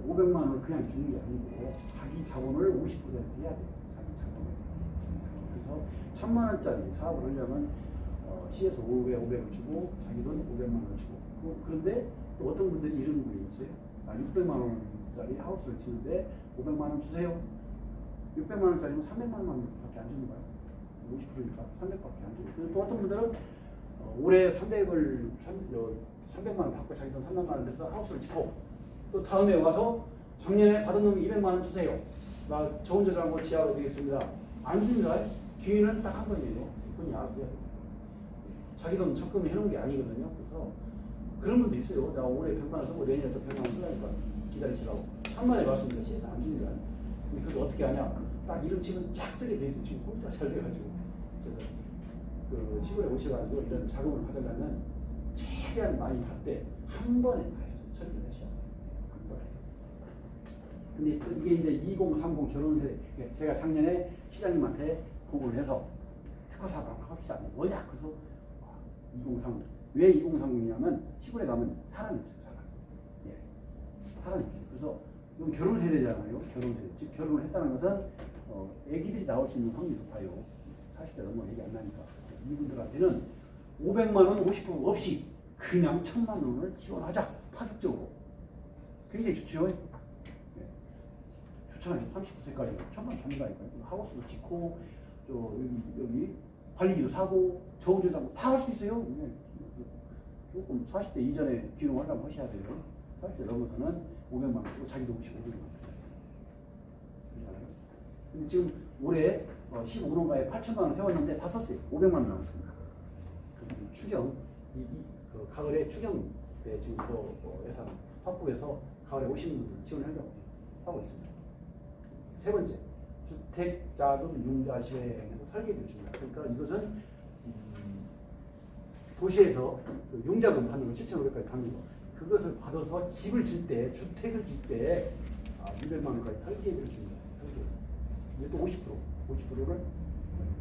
500만 원을 그냥 주는 게 아니고 자기 자본을 50% 해야 돼요. 자기 자본을. 그래서 1000만 원짜리 사업을 하려면 시에서 500을 주고 자기 돈 500만 원을 주고 그런데 또 어떤 분들이 이런 분이 있어요. 600만 원짜리 하우스를 짓는데 500만 원 주세요. 600만 원짜리면 300만 원밖에 안 주는 거예요. 50%니까 300밖에 안 주고. 또 어떤 분들은 올해 300만 원 받고 자기 돈 300만 원 내서 하우스를 짓고 또 다음에 와서 작년에 받은 놈이 200만 원 주세요. 나 저 혼자 살고 지하로 되겠습니다. 안 줍니다. 기회는 딱 한 번이에요. 그분이 알아서 해야 돼요. 자기 돈 적금 해놓은 게 아니거든요. 그래서 그런 분도 있어요. 내가 올해 100만 원 쓰고 내년에 또 100만 원 쓰라니까 기다리시라고. 한 번에 말씀드려 시에서 안 줍니다. 근데 그걸 어떻게 하냐? 딱 이름 치면 쫙 뜨게 돼 있어요. 지금 공짜 잘 돼가지고. 그래서 그 시골에 오셔가지고 이런 자금을 받으려면 최대한 많이 받되 한 번에 다 해서 처리를 하셔야 돼요. 한 번에. 근데 이게 이제 2030 결혼 세대. 제가 작년에 시장님한테 보고를 해서 특허사업 한번 합시다. 뭐냐? 그래서 2030. 왜 2030이냐면 시골에 가면 사람이 없어요. 예. 사람이 없어요. 그래서 여기 결혼 세대잖아요. 결혼 세대. 즉 결혼을 했다는 것은 애기들이 나올 수 있는 확률이 높아요. 40대 넘어 얘기 안 나니까. 이분들한테는 500만 원 50% 없이 그냥 1000만 원을 지원하자. 파격적으로. 굉장히 좋죠. 네. 좋잖아요. 39세까지 1000만 원 받는다니까요. 하우스도 짓고 여기 관리기도 사고 저우도 사고 다 할 수 있어요. 네. 조금 40대 이전에 귀농하려면 하셔야 돼요. 40대 넘어서는 500만 원 주고 자기도 없이 500만 원. 그렇잖아요. 근데 지금 올해 15년가에 8천만 원 세웠는데 다 썼어요. 500만 원 남았습니다. 그래서 추경, 그 가을에 추경 때 지금 예산 확보해서 가을에 오시는 분들 지원하려고 하고 있습니다. 세 번째, 주택자금 융자 시행에서 설계를 줍니다. 그러니까 이것은 도시에서 그 융자금 받는 거 7,500까지 받는 거 그것을 받아서 집을 질 때, 주택을 질 때 200만 원까지 설계를 줍니다. 설계. 이것도 50%를 하게 됐어요.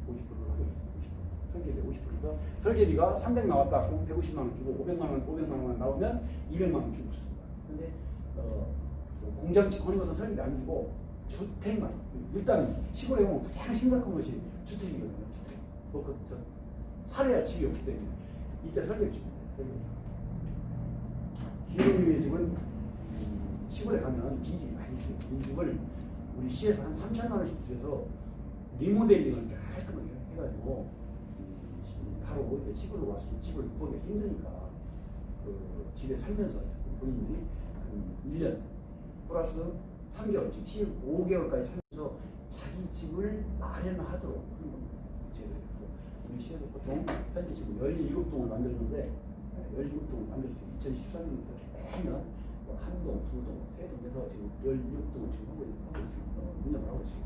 50%. 설계비 50%에서 설계비가 300 나왔다. 그럼 150만 원 주고 500만 원 나오면 200만 원 주고 그렇습니다. 근데 공장집 하는 것은 설계비 안 주고 주택만. 일단 시골에 보면 가장 심각한 것이 주택이거든요. 주택. 살아야 집이 없기 때문에 이때 설계를 줍니다. 기흥님의 집은 시골에 가면 빈집이 많이 있어요. 빈집을 우리 시에서 한 3천만 원씩 들여서 리모델링을 깔끔하게 해가지고 바로 시골로 와서 집을 구하기가 힘드니까 그 집에 살면서 본인들이 1년 플러스 3개월, 즉 15개월까지 살면서 자기 집을 마련하도록 하는 겁니다. 우리 시에서 보통 현재 지금 17동을 만들었는데 17동을 만들어서 2013년부터 매년 한 동, 두 동, 세 동에서 지금 16동을 지금 하고 있습니다. 운영을 하고 있습니다.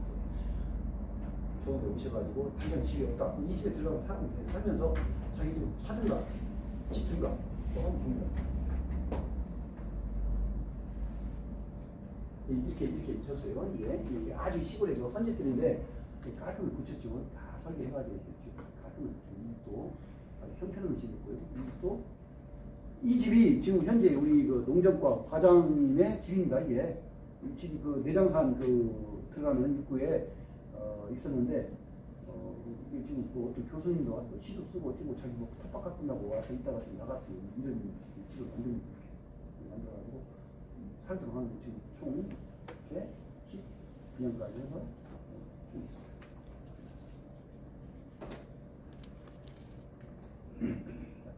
저한테 오셔가지고 당장 집이 없다. 이 집에 들어가서 살면서 자기 집 사든가 짓든가 또 하면 됩니다. 이렇게 쳤어요. 이게 아주 시골에 그 헌집들인데 깔끔히 붙였죠. 다 설계해가지고 깔끔히 또 형편없는 집이고요. 이 집이 지금 현재 우리 그 농정과 과장님의 집입니다. 이게 이 집이 그 내장산 그 들어가는 입구에 있었는데 이게 지금 그 어떤 교수님도 와서 시도 쓰고 지금 자기 뭐 텃밭 끝나고 와서 있다가 지금 나갔어요. 이런 집을 만들어가지고 살도록 하는 지금 총 이렇게 19년까지 해서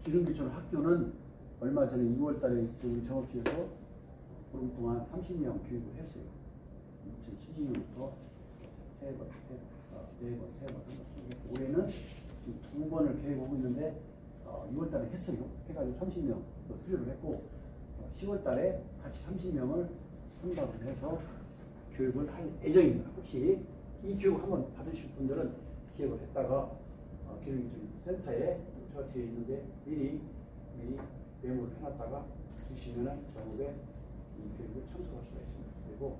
기름비촌 학교는 얼마 전에 6월달에 우리 정업시에서 보름 동안 30명 교육을 했어요. 2012년부터 3번. 올해는 지금 2번을 계획하고 있는데 6월달에 했어요. 해가지고 30명 수료를 했고 10월달에 같이 30명을 선발을 해서 교육을 할 예정입니다. 혹시 이 교육 한번 받으실 분들은 기억을 했다가 교육센터에 저 뒤에 있는데 미리 메모를 해놨다가 주시면은 전국에 이 교육을 참석할 수가 있습니다. 그리고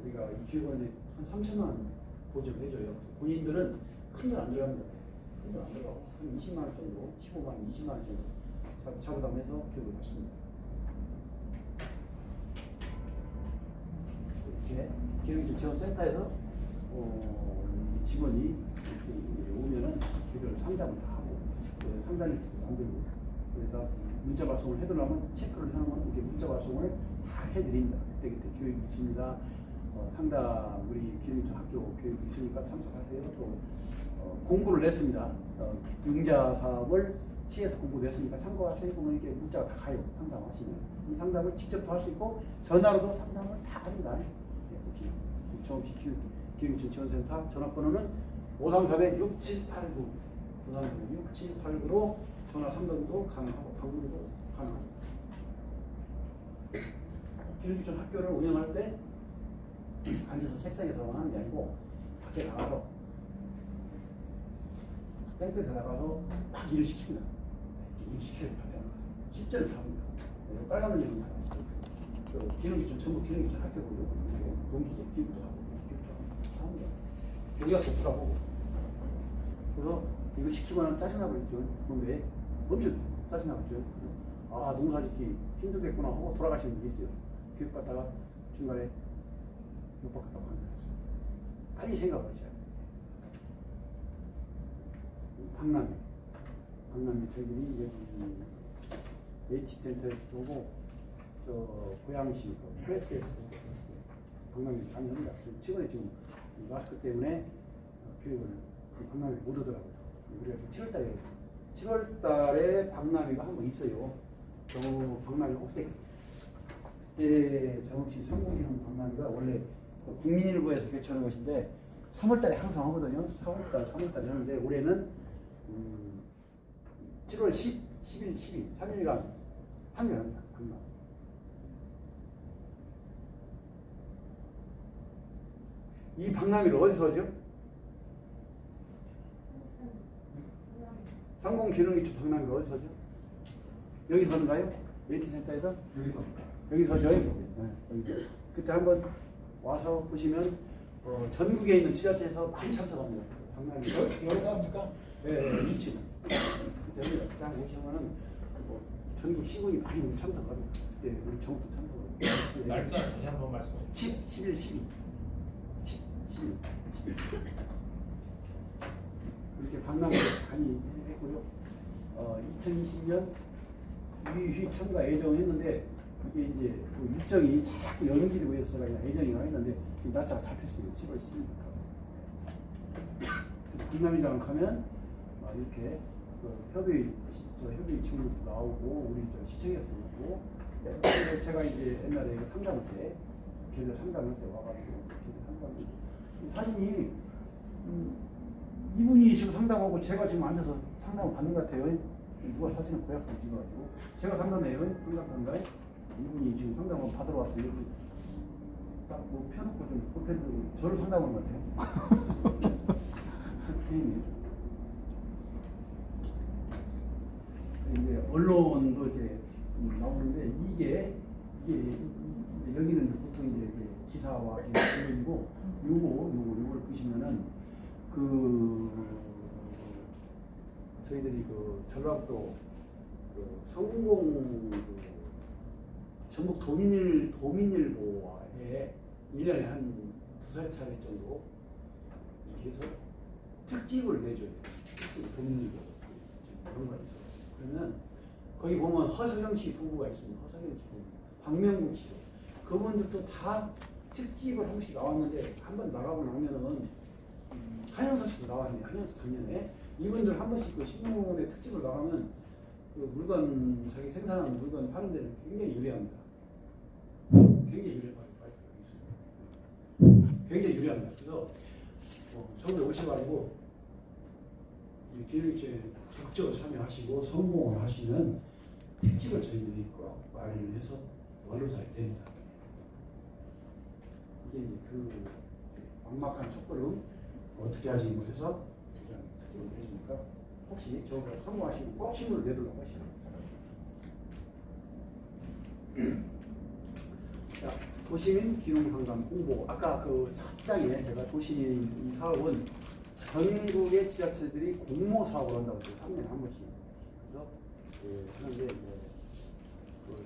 우리가 이 교육을 이제 한 3천만 원 보조를 해줘요. 본인들은 큰 돈 안 들어갑니다. 큰 돈 안 들어가고 한 20만 원 정도, 15만 원, 20만 원 정도 자부담해서 교육을 받습니다. 이렇게 교육지원센터에서 직원이 오면은 교육을 상담을 다 하고 상담을 만들고 그래서 문자 발송을 해달라면 체크를 하면 이렇게 문자 발송을 다 해드립니다. 그때 교육이 있습니다. 상담 우리 기흥 학교 교육이 있으니까 참석하세요. 또 공고를 냈습니다. 융자 사업을 시에서 공고를 냈으니까 참고하세요. 보면 이렇게 문자가 다 가요. 상담하시면 이 상담을 직접도 할 수 있고 전화로도 상담을 다 합니다. 정읍시 기흥지원센터 전화번호는 534-6789 534-6789로 전화 상담도 가능하고 방문도 가능합니다. 기흥지원 학교를 운영할 때 앉아서 책상에서 하는 게 아니고 밖에 나가서 땡볕에 나가서 막 일을 시킵니다. 일 시켜야 밖에 나가서 실제로 잡습니다. 빨간 일은 다 기능기준 전부 기능기준 학교고요. 동기제 기획도 하고 합니다. 여기가 좋더라고. 그래서 이거 시키면 짜증나고 있죠. 그런데 엄청 짜증나고 있죠. 아 농사짓기 힘들겠구나 하고 돌아가시는 분이 있어요. 교육받다가 중간에 못 받겠다고 하는 거죠. 빨리 생각을 하셔야 돼요. 박남이 저희들이 이제 H센터에서도 오고 저 고양시 프레스에서도 박남이 강의합니다. 최근에 지금 마스크 때문에 교육을 박남이 못 오더라고요. 우리가 7월달에 박남이가 한 번 있어요. 저 박남이 혹시 그때 정읍시 성공기능 박람회가 원래 국민일보에서 개최하는 것인데 3월달에 항상 하거든요. 3월달에 하는데 올해는 7월 10, 11, 12, 3일간 합니다. 박람. 이 박람회를 어디서 하죠? 상공기능기초 박람회를 어디서 하죠? 여기서 하는가요? 메이트센터에서? 여기서 하죠? 네, 여기. 그때 한번 와서 보시면 전국에 있는 지자체에서 많이 참석합니다. 박람회. 여기서 합니까? 네, 2층. 그때 딱 오시면은 전국 시군이 많이 참석합니다. 그때 우리 정부도 참석하고. 날짜 다시 한번 말씀해 주세요. 11, 12. 11. 그렇게 박람회 많이 했고요. 2020년 우리 참가 예정을 했는데 이게 이제 그 일정이 자꾸 연기되고 있어서 그냥 예정이 가 있는데 날짜가 잡혔어요. 7월 10일부터. 박람회장을 가면 이렇게 협의 친구도 나오고 우리 시청에서도 있고 제가 이제 옛날에 상담할 때 걔들 상담할 때 와가지고 걔들 상담을 사진이 이분이 지금 상담하고 제가 지금 앉아서 상담을 받는 것 같아요. 누가 사진을 고약하게 찍어가지고 제가 상담해요. 상담한가요? 이분이 지금 상담을 받으러 왔어요. 딱뭐 펴놓고 좀 볼펜으로 저를 상담하는 것 같아요. 이제 언론도 이렇게 나오는데 이게 여기는 보통 이제 기사와 언론이고 요거를 보시면은 저희들이 전라북도 성공 전북 도민일보에 1년에 한 두세 차례 정도 이렇게 해서 특집을 내줘요. 도민일보 그런 거 있어요. 그러면 거기 보면 허석영 씨 부부가 있습니다. 허석영 씨 부부, 박명국 씨, 그분들도 다 특집을 한 번씩 나왔는데 한 번 나가고 나면은 한영석 씨도 나왔네요. 한영석 작년에 이분들 한 번씩 그 신문에 특집을 나가면 그 물건 자기 생산하는 물건 파는 데는 굉장히 유리합니다. 굉장히 유리합니다. 그래서 서울에 오셔가지고 기획에 적극적으로 참여하시고 성공을 하시면 특집을 저희들이 꼭 마련을 해서 원로사에 됩니다. 이게 이제 막막한 첫걸음 어떻게 하지 못해서 특집을 내주니까 혹시 저거 성공하시면 꼭 신문을 내도록 하시면 자, 도시민 기농상담 홍보. 아까 그 첫 장에 제가 도시민 이 사업은 전국의 지자체들이 공모 사업을 한다고 했어요. 3년에 한 번씩. 그래서 하는데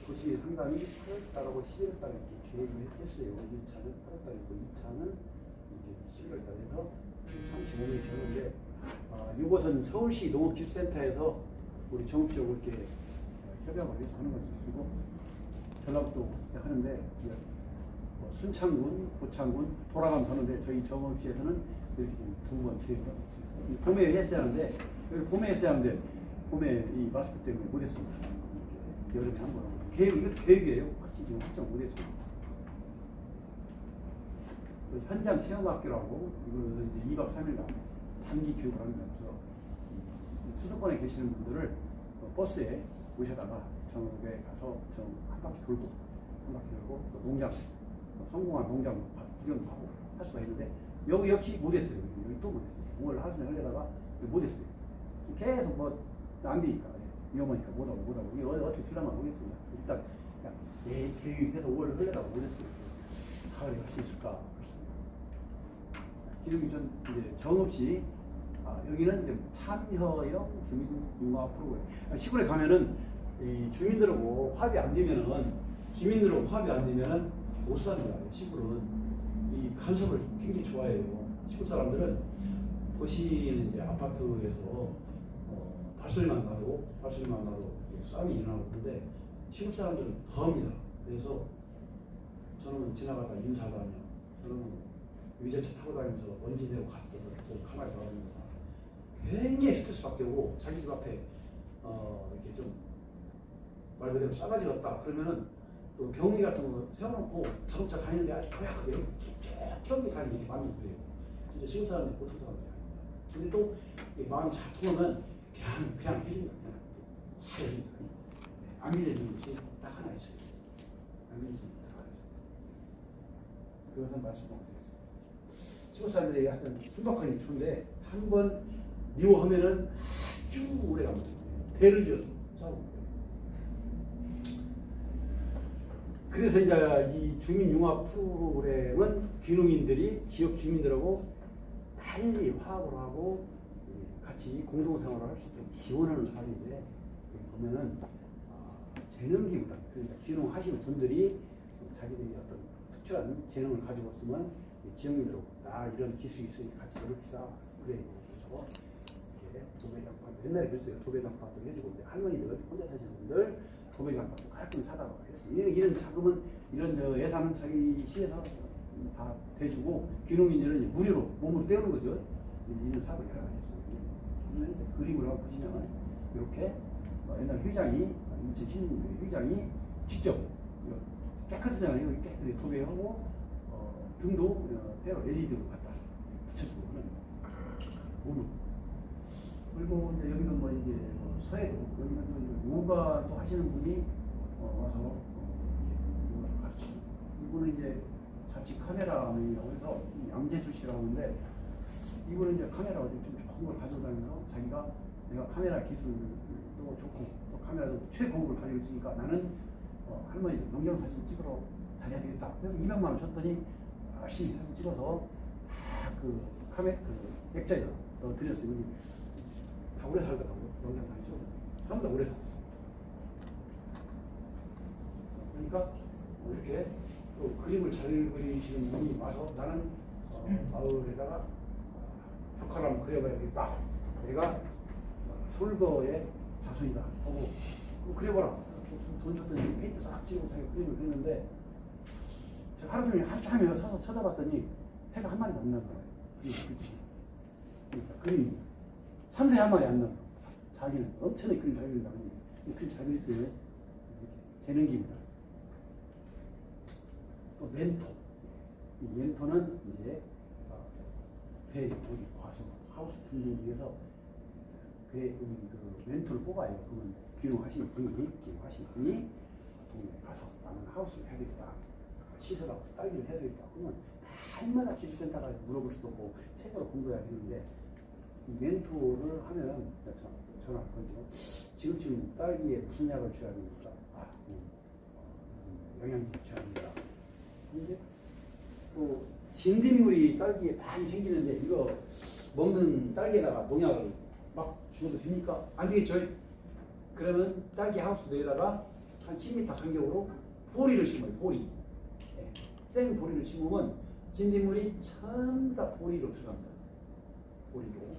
도시민 상담이 8월달하고 11월달에 계획을 했어요. 1차는 8월달이고 2차는 11월달에 해서 35명이 되는데 이것은 서울시 농업기술센터에서 우리 정읍지역으로 이렇게 협약을 해서 하는 것이 있고 전라북도 하는데 순창군, 고창군 돌아가면 하는데 저희 정읍시에서는 이렇게 두 번 기획을 하고 있어요. 봄에 했어야 하는데 봄에 이 마스크 때문에 못했습니다. 여름에 한 번. 이것도 계획이에요. 지금 확정 못했습니다. 현장 체험학교라고 이거 이제 2박 3일간 단기 교육을 하는 거여서 수도권에 계시는 분들을 버스에 모셔다가 전국에 가서 한 바퀴 돌고 또 농장 성공한 농장 구경도 하고 할 수가 있는데 여기 역시 못했어요. 여기 또 못했어요. 5월 하순에 하려다가 못했어요. 계속 뭐 안 되니까 위험하니까 못하고 이게 어떻게 필요한가 모르겠습니다. 일단 그냥 계획해서 5월을 하려다가 못했어요. 가을에 할 수 있을까? 지금 이제 정읍시 여기는 이제 참여형 주민융합 프로그램. 시골에 가면은 이 주민들하고 화합이 안 되면은 못 삽니다. 시골은 이 간섭을 굉장히 좋아해요. 시골 사람들은 도시는 이제 아파트에서 발소리만 나도 싸움이 일어나고 그런데 시골 사람들은 더합니다. 그래서 저는 지나가다 인사하다니 저는 위자차 타고 다니면서 먼지 내고 갔어. 좀 가만히 나오는 거야. 굉장히 스트레스 받게 오고 자기 집 앞에 이렇게 좀 말 그대로 싸가지 없다. 그러면은 또 경비 같은 거 세워놓고 자동차 다니는데 아주 고약하게 경비 다니는 게 맞는 거예요. 진짜 시골 사람들이 보통 사람들이 아닙니다. 근데 또 마음이 잘 통하면 그냥 해준다. 잘 해준다. 안 밀려주는 것이 딱 하나 있어요. 안 밀려주는 게 딱 하나 있어요. 그것은 말씀드리겠습니다. 시골 사람들이 하여튼 순박한 초인데 한 번 미워하면은 아주 오래 갑니다. 대를 지어서 싸우고. 그래서 이제 이 주민융합 프로그램은 귀농인들이 지역 주민들하고 빨리 화합을 하고 같이 공동생활을 할 수 있도록 지원하는 사업인데 보면은 재능기보다 그러니까 귀농하신 분들이 자기들이 어떤 특출한 재능을 가지고 있으면 지역민들하고 이런 기술이 있으니 같이 해봅시다. 그래. 그래서 이렇게 도배장판도 옛날에 그랬어요. 도배장판도 해주고 이제 할머니들 혼자 사시는 분들 도배장판도 깔끔히 사다가 했어요. 이런 자금은 이런 예산은 자기 시에서 다 대주고 귀농인들은 무료로 몸으로 때우는 거죠. 이런 사업을 여러 가지 했어요. 그림을 한번 보시면 이렇게 옛날 회장이 회장이 직접 깨끗하잖아요. 깨끗하게 도배하고 등도 새로 LED로 갖다 붙여주고 오늘 그리고 이제 여기는 뭐 이제 서해도 여기는 요가 또 하시는 분이 와서 요가 가르치고 이분은 이제 자칫 카메라맨이라고 해서 양재수 씨라고 하는데 이분은 이제 카메라 좀 좋은 걸 가지고 다니면서 자기가 내가 카메라 기술도 좋고 또 카메라도 최고급을 가지고 있으니까 나는 할머니 농경 사진 찍으러 다녀야 되겠다. 그래서 200만 원 줬더니 열심히 사진 찍어서 다 그 액자에 드렸어요. 여기 다 오래 살더라고요. 농경 사진 찍어서 전부 다 오래 살았어. 그러니까 이렇게 또 그림을 잘 그리시는 분이 와서 나는 마을에다가 벽화를 한번 그려봐야 되겠다. 내가 솔거의 자손이다 하고 그려봐라. 돈 줬더니 페인트 싹 찍고 자기 그림을 그렸는데 제가 하루 종일 하루 종일 서서 쳐다봤더니 새가 한 마리도 안 나더라고요. 그림 3세 한 마리 안 나더라고요. 자기는 엄청나게 그림 잘 그린다고 그림 잘 그렸어요. 재능기입니다. 또 멘토. 이 멘토는 이제 배 저기 과수 하우스 등등 위해서 배 그 멘토를 뽑아요. 그러면 귀농하신 분이 동네에 가서 나는 하우스를 해야 되겠다. 시설하고 딸기를 해야 되겠다. 그러면 날마다 기술센터가 물어볼 수도 없고 책으로 공부해야 되는데 이 멘토를 하면 전화 거죠. 지금 딸기에 무슨 약을 줘야 됩니까? 영양제 줘야 됩니다. 근데 또 진딧물이 딸기에 많이 생기는데 이거 먹는 딸기에다가 농약을 막 주어도 됩니까? 안 되겠죠? 그러면 딸기 하우스 내에다가 한 10m 간격으로 보리를 심어요. 보리. 네. 생 보리를 심으면 진딧물이 전부 다 보리로 들어갑니다. 보리로. 네.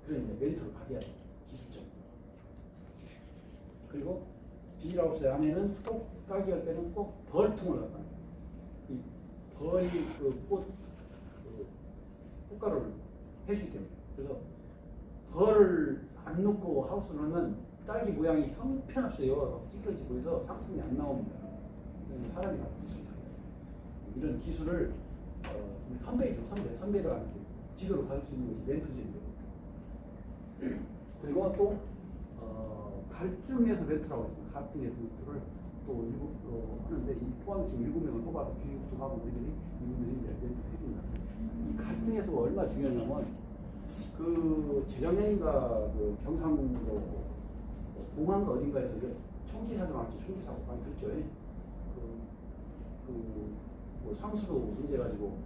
그런 이제 멘토를 받아야 돼요. 기술적으로. 그리고 비닐하우스 안에는 꼭 딸기 할 때는 꼭 벌통을 갖다 놔요. 이 벌이 꽃가루를 해주기 때문에. 그래서 벌을 안 넣고 하우스를 하면 딸기 모양이 형편없어요. 찌그러지고 해서 상품이 안 나옵니다. 사람이 기술이다. 이런 기술을 선배들한테 지도를 받을 수 있는 것이 멘토제인데요. 그리고 또 갈등에서 멘토라고 있습니다. 갈등에서 멘토를 또 하는데 이 포함해서 7명을 뽑아서 교육도 하고 애들이 이분들이 이제 멘토를 해줍니다. 이 갈등에서가 얼마나 중요하냐면 그 재작년인가 그 경상도 공항가 어딘가에서 총기 사고 나왔죠. 총기 사고 많이 들었죠. 뭐 상수도 문제 가지고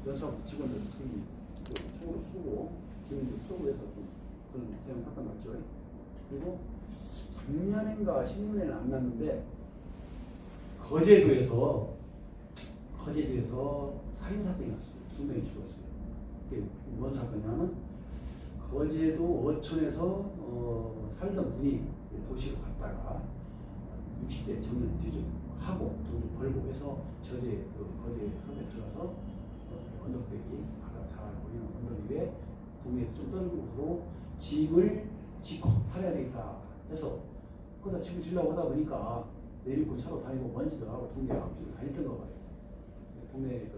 연수하고 직원들 둘이 총으로 쏘고 기름도 쏘고 해서 좀 그런 대응 사건 났죠. 그리고 작년인가 신문에는 안 났는데 거제도에서 살인 사건이 났어요. 2명이 죽었어요. 이게 뭔 사건이냐면 거제도 어촌에서 살던 분이 도시로 갔다가 60대 정년 퇴직하고 돈 좀 벌고 해서 거제 섬에 들어가서 언덕배기 바다 잘 보이는 언덕 위에 동네에서 좀 떨구고 집을 짓고 살아야 되겠다 해서 거기다 집을 지려고 하다 보니까 내리고 차로 다니고 먼지도 나고 동네에 아무튼 다녔던 거 봐요. 동네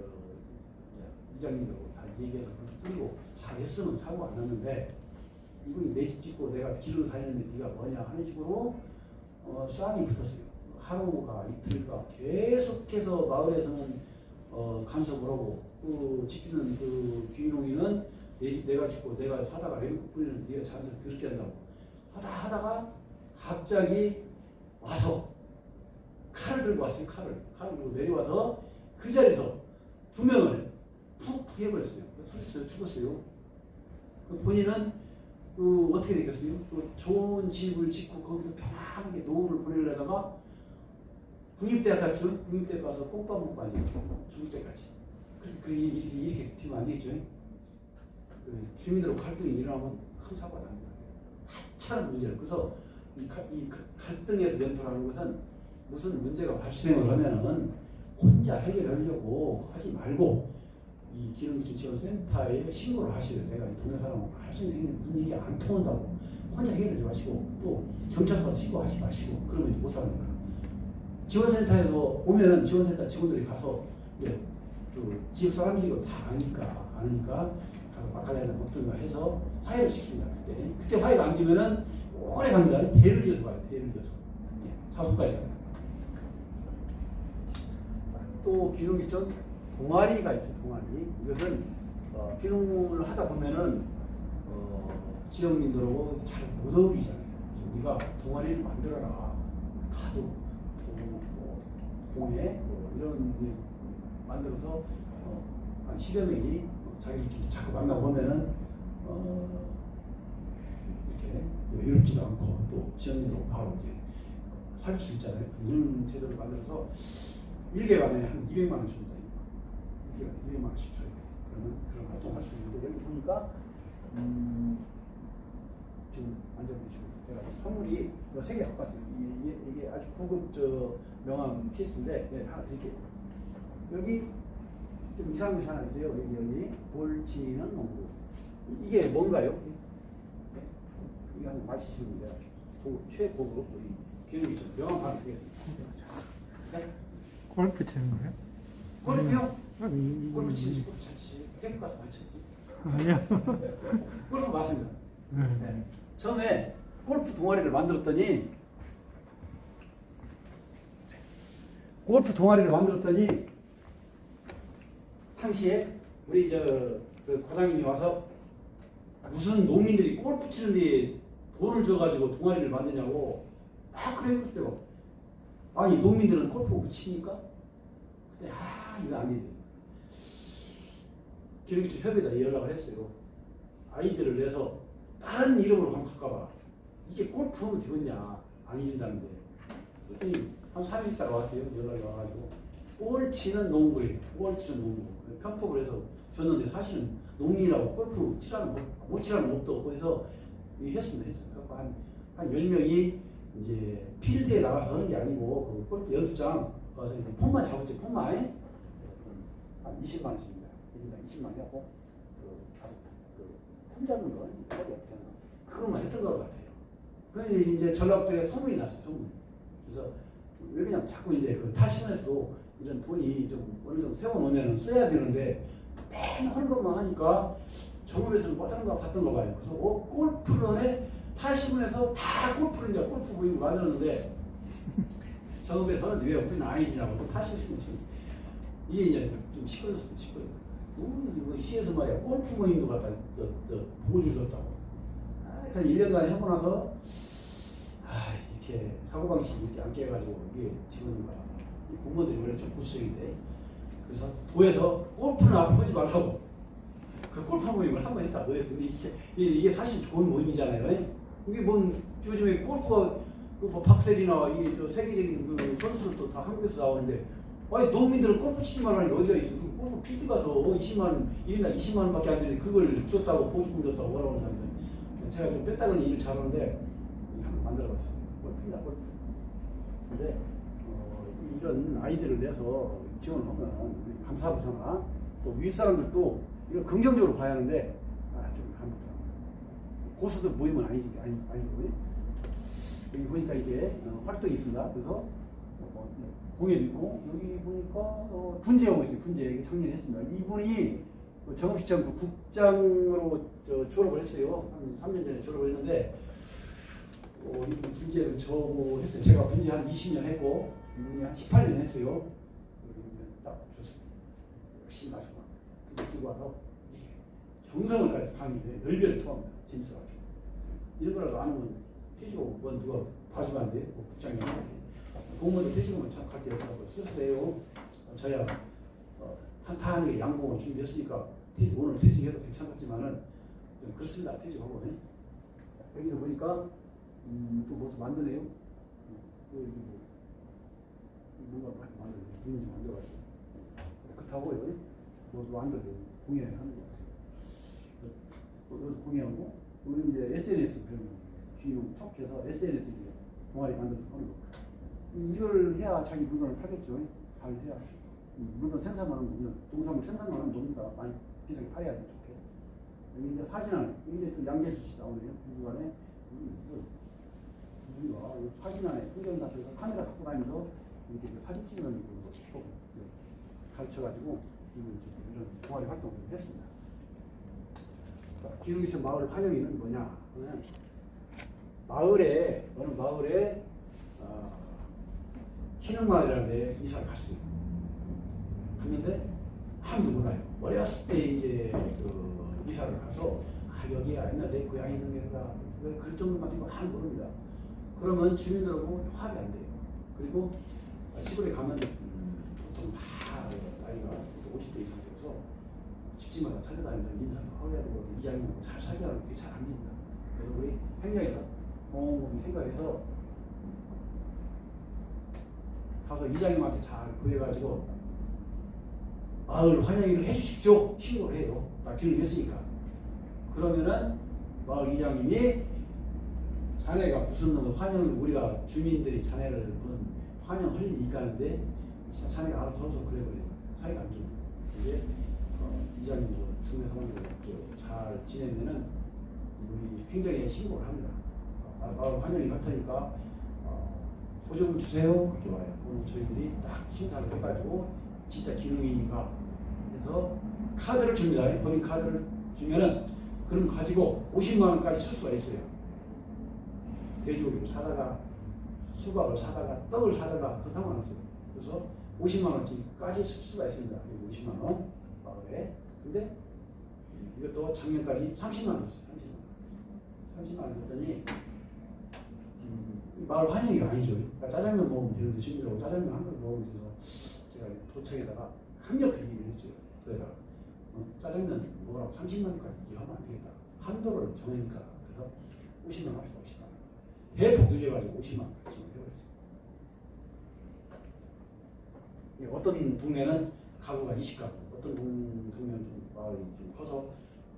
이장님들하고 다 얘기해서 그렇게 끌고 잘했으면 사고 안 났는데 이분이 내 집 짓고 내가 길을 다니는데 네가 뭐냐 하는 식으로 싸움이 붙었어요. 하루가 이틀가 계속해서 마을에서는 간섭을 하고 지키는 그 귀농이는 내가 짓고 내가 사다가 외국 뿌리는 네가 자면서 그렇게 한다고 하다가 갑자기 와서 칼을 들고 왔어요. 칼을 들고 내려와서 그 자리에서 2명을 푹 해버렸어요. 죽었어요. 본인은 어떻게 됐겠어요? 또 좋은 집을 짓고 거기서 편안하게 노후를 보내려다가 국립대학 갔죠. 국립대학 가서 꽃밥 먹고 앉았어요. 죽을 때까지. 이렇게 되면 안 되겠죠. 주민들하고 갈등이 일어나면 큰 사고가 납니다. 하찮은 문제를. 그래서 이 갈등에서 멘토라는 것은 무슨 문제가 발생을 하면은 혼자 해결하려고 하지 말고 이 기능기준지원센터에 신고를 하셔야 돼요. 내가 이 동네 사람하고 발생된 무슨 일이 안 통한다고 혼자 해결하지 마시고 또 경찰서 가서 신고하지 마시고 그러면 이제 못 사니까 지원센터에서 오면은 지원센터 직원들이 가서 이제 그 지역 사람들이 이거 다 아니까 가서 막갈래나 먹든가 해서 화해를 시킵니다. 그때 화해가 안 되면은 오래 갑니다. 대를 이어서 가요. 대를 이어서 사수까지 가요. 또 기능기준 동아리가 있어요. 동아리. 이것은 기능을 하다 보면은 지역민들하고 잘 못 어울리잖아요. 우리가 동아리를 만들어라. 가도 공예 이런 만들어서 한 10여 명이 자기들끼리 자꾸 만나고 보면은 이렇게 외롭지도 않고 또 지역민들하고 바로 이제 살 수 있잖아요. 이런 제도를 만들어서 1개월에 한 200만 원 줍니다. 200만 원씩 줘요. 그러면 그런 활동할 수 있는데 여기 보니까 지금 앉아보시고 제가 선물이 3개 갖고 왔어요. 이게 아주 고급 명함 케이스인데 하나 드릴게요. 여기 좀 이상한 것이 하나 있어요. 여기 볼치는 농구. 이게 뭔가요? 네? 이거 한번 마시시면 돼요. 최고급 우리 기능이 좀 명함 하나 드리겠습니다. 네? 골프 치는 거예요? 골프요? 골프 치지. 태국 가서 많이 쳤어요. 아니요. 골프 맞습니다. 네. 네. 처음에 골프 동아리를 만들었더니 당시에 우리 그 과장님이 와서 무슨 농민들이 골프 치는데 돈을 줘가지고 동아리를 만드냐고 막 그랬어요. 아니 농민들은 골프 못 치니까? 근데 이거 안 돼. 기능기준 협의회에다 연락을 했어요. 아이디어를 내서 다른 이름으로 한번 갈까봐. 이게 골프하면 되겠냐? 안 해준다는데. 그랬더니 한 3일 있다가 왔어요. 연락이 와가지고. 볼 치는 농구예요. 볼 치는 농구. 편법을 해서 줬는데 사실은 농민이라고 골프 못 치라는 법도 없고 해서 했습니다. 그래서 한 10명이 이제 필드에 나가서 하는 게 아니고 그 골프 연습장 가서 이제 폰만 잡았지. 폰만. 한 20만 원씩입니다. 20만 원이고 폰 잡는 거 그것만 했던 것 같아요. 그래서 이제 전라도에 소문이 났어요. 소문. 그래서 왜 그냥 자꾸 이제 그 타시면서도 이런 돈이 좀 어느 정도 세워놓으면 써야 되는데 맨 하는 것만 하니까 정읍에서는 어떤가 봤던가 봐요. 그래서 골프런에 타시면서 다 골프를 이제 골프 모임을 만들었는데 정읍에서는 왜 우리는 아니지라고 타시고 싶은 이게 이제 좀 시끄러졌어요. 이거 시에서 말이야 골프 모임도 갖다 보조를 줬다고. 한 1년간 해보고 나서 이렇게 사고방식이 이렇게 안 깨가지고 이게 지금 공무원들이 원래 좀 구수적인데 그래서 도에서 골프는 앞으로 하지 말라고 그 골프 모임을 한 번 했다 그랬어. 근데 이게 사실 좋은 모임이잖아요. 이게 뭔 요즘에 골프가 뭐 박셀이나 이게 저 세계적인 그 선수들도 다 한국에서 나오는데 아니 농민들은 골프 치지 말라는 게 어디가 있어? 그 골프 필드 가서 20만 원 1인당 20만 원밖에 안 되는데 그걸 줬다고 보조금 줬다고 뭐라고 하는데 제가 좀 뺐다는 일을 잘하는데 한번 만들어봤었어요. 골프입니다, 골프. 근데 이런 아이디어를 내서 지원을 하면 감사부서나 또 윗사람들도 이걸 긍정적으로 봐야 하는데 좀 한번 고수들 모임은 아니고 여기 보니까 이게 활동이 있습니다. 그래서 공예도 있고 여기 보니까 분재하고 있어요. 분재 이게 작년에 했습니다. 이분이 정읍시청 그 국장으로 졸업을 했어요. 한 3년 전에 졸업을 했는데 이분 분재를 저고 했어요. 제가 분재 한 20년 했고 이분이 한 18년 했어요. 딱 좋습니다. 열심히 가서 들고 와서 이렇게 정성을 가해서 강의를 열변을 토합니다. 재밌어가지고 이런 거라도 안 하면 퇴직하고 뭐 누가 봐주면 안 돼? 뭐 국장이 공무원도 퇴직하면 참 갈 데 없다고 스스로해요. 저야 한타하는 양봉을 준비했으니까 오늘 퇴직해도 괜찮았지만은 좀 그렇습니다. 퇴직하고 여기도 보니까 또 무슨 만드네요. 뭔가 많이 만들고 그림 좀 만들어가지고 그렇다고요. 뭐 만들고 공예하는 거 같아요. 공예하고 오늘 이제 SNS 배우는 주인공 톡해서 SNS 이제 동아리 만들어서 하는 거. 이걸 해야 자기 물건을 팔겠죠. 잘 해야. 물건 생산만 하면 농산물 생산만 하면 모른다. 많이 비싸게 팔아야 돼. 좋게. 여기 이제 사진하는 이제 또 양재수 씨 나오네요. 부부간에 우리가 사진하네. 풍경사에서 카메라 갖고 다니면서 이렇게 사진 찍는 거 가르쳐가지고 이런 동아리 활동을 했습니다. 기흥기천 마을 환영회는 뭐냐? 마을에 어느 마을에 신흥마을이라는 데 이사를 갔어요. 갔는데 아무도 몰라요. 어렸을 때 이제 그 이사를 가서 여기야 옛날 내 고향이 있는 데가 그럴 정도만 되고 아무도 모릅니다. 그러면 주민들하고 화합이 안 돼요. 그리고 시골에 가면 보통 다 나이가 50대 이상 돼서 집집마다 찾아다니면서 인사도 하고 해야 되고 이장님하고 잘 살게 하는 게 잘 안 됩니다. 그래서 우리 행정이가 곰곰이 생각해서 가서 이장님한테 잘 구해가지고 마을 환영회를 해주십시오. 신고를 해요. 나 기회를 했으니까. 그러면은 마을 이장님이 자네가 무슨 환영을 우리가 주민들이 자네를 환영할 리가 하는데 자네가 알아서 서서 그래버려요. 사이가 안 좋고. 이제 이장님 동네 사람들 잘 지내면은 우리 행정에 신고를 합니다. 마을 환영회 같으니까 보조금 주세요. 그렇게 와요. 오늘 저희들이 딱 심사를 해가지고 진짜 기능이니까 해서 카드를 줍니다. 법인 카드를 주면은 그럼 가지고 50만 원까지 쓸 수가 있어요. 돼지고기를 사다가 수박을 사다가 떡을 사다가 그 상관없어요. 그래서 50만 원까지 쓸 수가 있습니다. 50만 원 마을에. 근데 이것도 작년까지 30만 원이었어요. 30만 원 줬더니 마을 환영회가 아니죠. 그러니까 짜장면 먹으면 되는데 주민들하고 짜장면 한 그릇 먹으면 돼서 제가 도청에다가 합력하게 했어요. 그래서 짜장면 먹으라고 30만 원까지 하면 안 되겠다. 한도를 정하니까 그래서 50만 원 합시다. 50만 원. 대폭 늘려가지고 50만 원까지 해버렸어요. 어떤 동네는 가구가 20가구, 어떤 동네는 좀 마을이 좀 커서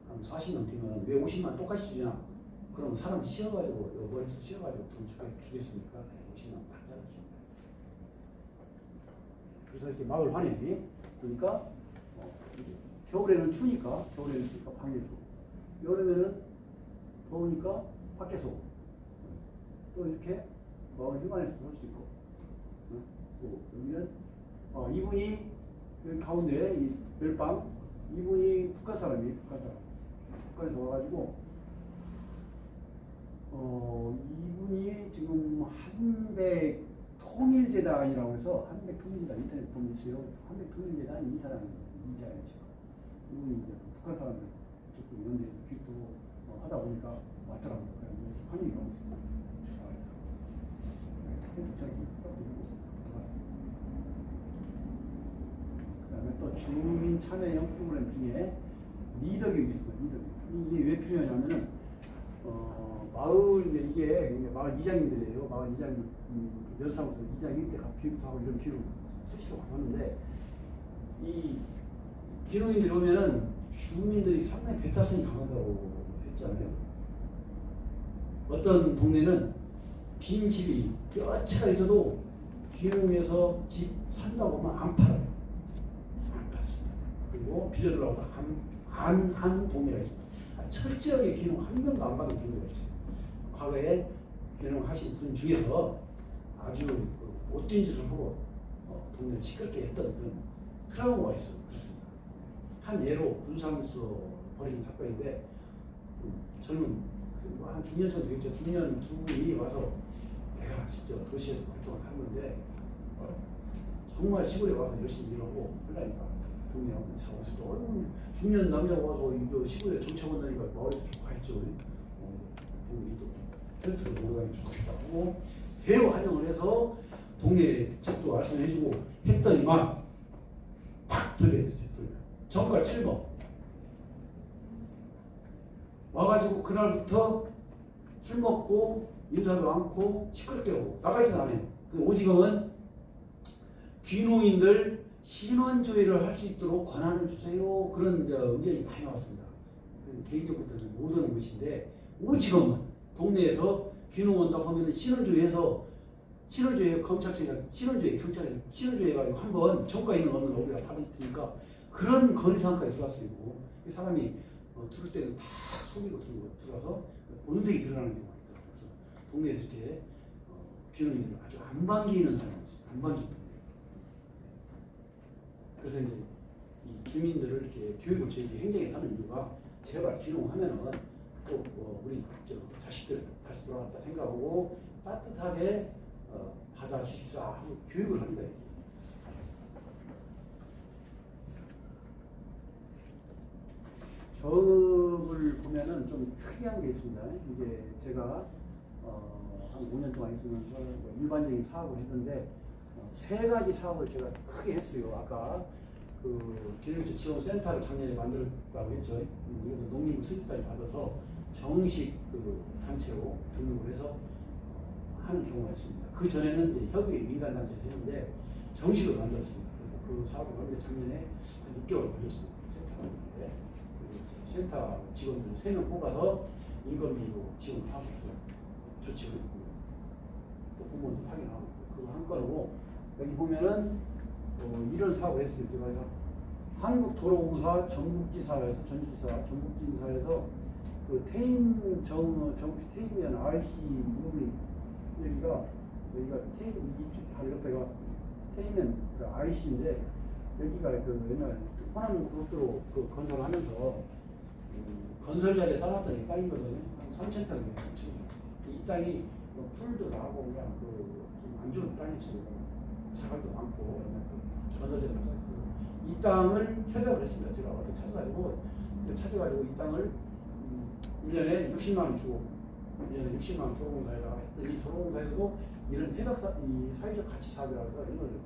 한 40명 되면 왜 50만 원 똑같이 주냐? 그럼 사람 씌워가지고 머리에서 씌워가지고 돈 주겠습니까? 50만 원 다 짜주십니다. 그래서 이렇게 마을 환영이 그러니까 겨울에는 추니까 방에서 여름에는 더우니까 밖에서 또 이렇게 마을 휴관에서 할 수 있고 또 여기는 이분이 여기 가운데 이 멜빵 이분이 북한 사람이에요. 북한에서 와가지고 이분이 지금 한백 통일재단이라고 해서 한백 통일재단 인터넷 보시면 한백 통일재단 이 사람이 이자이시고 이분이 이제 북한 사람들 조금 연대해서 기도 하다 보니까 왔더라고요. 그래서 환영이 너무 있습니다. 그다음에 또 주민 참여형 프로그램 중에 리더교육이 있습니다. 이게 왜 필요하냐면은 마을 이게 마을 이장님들이에요. 마을 이장님 연사무소 이장님 때 교육도 하고 이런 교육을 수시로 하는데 이 기농인들이 오면은 주민들이 상당히 배타성이 강하다고 했잖아요. 어떤 동네는 빈 집이 몇 채가 있어도 기농에서 집 산다고 하면 안 팔아요. 안 팔습니다. 그리고 빌려달라고 안 한 동네가 있습니다. 철저하게 기농 한 명도 안 받은 동네가 있어요. 과거에 기농하신 분 중에서 아주 못된 짓을 하고 동네를 시끄럽게 했던 그런 트라우마가 있어요. 그렇습니다. 한 예로 군산에서 벌어진 사건인데 저는 한 중년 전 되겠죠. 중년 두 분이 와서 내가 진짜 도시에서 오랫동안 살았는데 정말 시골에 와서 열심히 일하고 하려니까 동네하고 있어. 어려운 중년 남자가 와서 이거 시골에 정착원 다니까 마을에 좋아했죠. 동네 또 텐트로 놀러 다니면 좋겠다고 대여 환영을 해서 동네 집도 말씀해주고 했더니만 팍 돌려냈어요. 정가 7번 와가지고 그날부터 술 먹고 인사도 많고 시끄럽게 하고 나가지도 않아요. 그 오지경은 귀농인들 신원조회를 할 수 있도록 권한을 주세요. 그런 의견이 많이 나왔습니다. 개인적으로 못 오는 것인데 오지경은 동네에서 귀농 온다고 하면 신원조회해서 신원조회 검찰청이나 신원조회 경찰에 신원조회가 한번 정가 있는 없는 우리가 받을 테니까 그런 건의사항까지 들어왔어요. 이 사람이 들을 때는 다 속이고 들어와서 본색이 드러나는 경우가 있더라고요. 그래서 동네에서 이렇게 귀농인들을 아주 안 반기는 사람이었어요. 안 반기는. 그래서 이제 이 주민들을 이렇게 교육을 저희들이 행정에 하는 이유가 제발 귀농하면은 또 우리 자식들 다시 돌아갔다 생각하고 따뜻하게 받아주십사 하고 교육을 합니다. 저를 보면은 좀 특이한 게 있습니다. 이게 제가 한 5년 동안 있으면서 일반적인 사업을 했는데 세 가지 사업을 제가 크게 했어요. 아까 그 기능적 지원 센터를 작년에 만들었다고 했죠. 그래서 농림부 승인까지 받아서 정식 그 단체로 등록을 해서 하는 경우가 있습니다. 그 전에는 이제 협의 민간 단체를 했는데 정식으로 만들었습니다. 그 사업을 하는데 작년에 한 6개월 걸렸습니다. 센터 직원들 3명 뽑아서 인건비로 지원하고 조치를 했고 또 공무원도 확인하고 그거 한 건이고 여기 보면은 이런 사업을 했어요. 제가 한국도로공사 전북지사에서 전북지사에서 그 테임 테임이라는 RC 부분이 여기가 테임 이쪽 바로 옆에가 테임은 그 RC인데 여기가 그 옛날 호남 고속도로 그 건설하면서 건설자재 쌓았더니 땅이거든요. 한 3,000평 정도. 이 땅이 풀도 나고 그냥 안 좋은 땅이 있어요. 자갈도 많고 건설자재 쌓았어요. 이 땅을 협약을 했습니다. 제가 어떻게 찾아가지고 이 땅을 1년에 60만 원 주고 1년에 60만 원 도로공사에다가 했더니 도로공사에서도 이런 이 사회적 가치 사업이라고 해서 이걸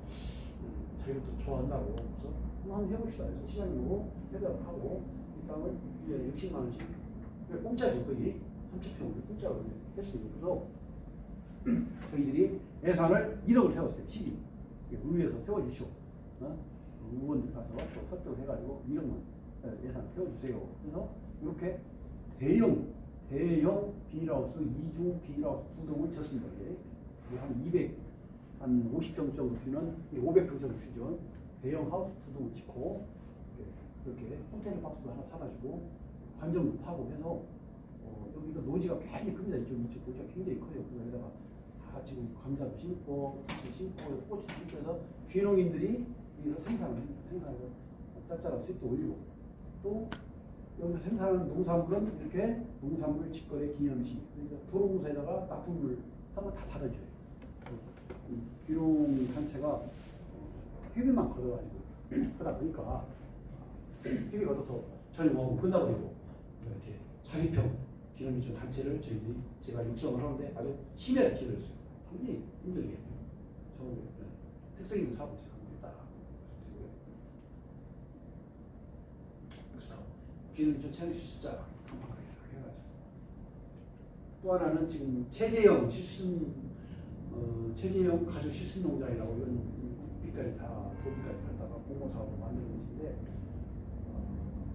자기도 또 좋아한다고 그래서 한번 해봅시다. 그래서 시장님하고 협약을 하고 이 땅을 1년에 60만 원씩 공짜죠. 거의 30평을 공짜로 했습니다. 그래서 저희들이 예산을 1억을 세웠어요. 12. 의회에서 세워주시오. 의원들 가서 또 협조를 해가지고 1억만 예산 세워주세요. 그래서 이렇게 대형 비닐하우스 2중 비닐하우스 2동을 쳤습니다. 이게 한 50평 정도 되는 500평 정도 되죠. 대형 하우스 2동을 짓고 이렇게 콘테이너 박스도 하나 사가지고 관정도 파고 해서 여기가 노지가 굉장히 큽니다. 이쪽 노지가 굉장히 커요. 여기다가 다 지금 감자도 심고 꽃도 심고 해서 귀농인들이 여기서 생산해서 짭짤한 수익도 올리고 또 여기서 생산하는 농산물은 이렇게 농산물 직거래 기념시 그러니까 도로공사에다가 납품을 하면 다 받아줘요. 귀농 단체가 회비만 걷어가지고 하다 보니까 회비 걷어서 전임하고 끝나버리고 이렇게 자립형 기념민족 단체를 제가 육성을 하는데 아주 심하게 기르었어요. 굉장히 힘들게 저는 특색 있는 사업을 제가 했다. 그래서 기념민족 차릴 수 있었자 간판하게 해가지고 또 하나는 지금 체제형 가족 실습농장이라고 이런 국비까지 다 도비까지 갖다가 공모사업을 만드는 것인데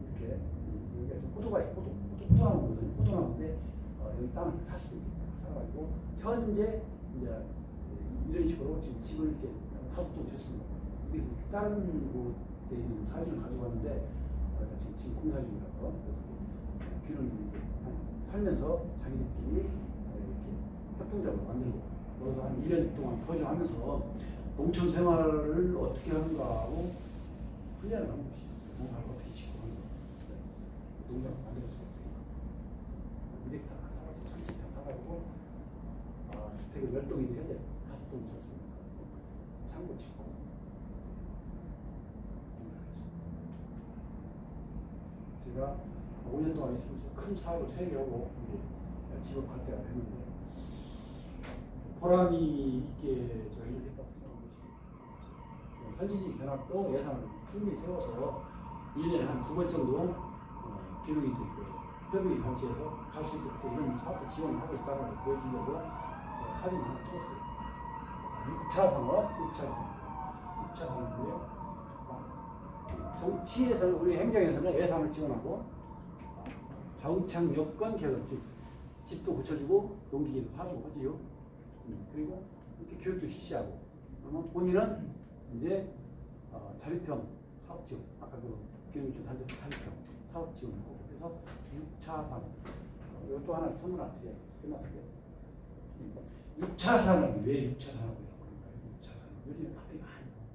이렇게 여기가 좀 포도나무거든요. 포도나무인데 여기 땅을 샀습니다. 사가지고 현재 이제 이런 식으로 지금 집을 이렇게 5동 쳤습니다. 그래서 다른 곳에 있는 사진을 가져왔는데 지금 공사 중이라서 귀를 살면서 자기들끼리 이렇게 협동작을 만들고 그래서 한 1년 동안 거주하면서 농촌 생활을 어떻게 하는가 하고 훈련을 하는 것이죠. 농사를 어떻게 짓고 하는 거. 농장을 만들 수 없으니까. 이렇게 다 사가지고 전체 다 사가지고 주택을 몇 동이 돼야 돼? 5동 쳤습니다. 창고 짓고. 제가 5년 동안 있으면서 큰 사업을 3개 하고 이제 집을 갈 때가 됐는데 보람이 있게 제가 일을 했다고 생각하는 것이 선진지 견학도 예산을 충분히 세워서 1년에 한 2번 정도 기록이 있고 협의 단체에서 갈 수 있도록 이런 사업도 지원을 하고 있다는 걸 보여주려고 사진 하나 찍었어요. 6차 산업, 6차 산업인데요. 시에서는 우리 행정에서는 예산을 지원하고 자동차 여건 개선, 즉 집도 고쳐주고 농기계도 사주고 하지요. 그리고 이렇게 교육도 실시하고 그러면 본인은 이제 자립형 사업 지원, 아까 그 교육청 단체 자립형 사업 지원하고 그래서 6차 산업 이것도 하나 선물할게요. 끝났을게요. 6차 산업이 왜 6차 산업이라고 그럴까요? 6차 산업 요즘에 말이 많이 나옵니다.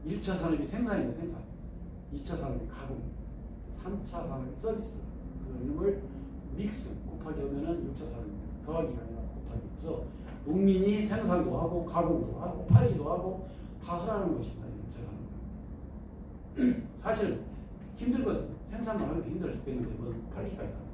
1차 산업이 생산입니다. 생산. 2차 산업이 가공, 3차 산업이 서비스. 그 이름을 믹스 곱하기 하면은 6차 산업입니다. 더하기가 아니라 곱하기. 그래서 농민이 생산도 하고 가공도 하고 팔기도 하고 다 하라는 것입니다. 6차 산업. 사실 힘들거든요. 생산만 하는 게 힘들어 죽겠는데 뭐 팔기까지 하는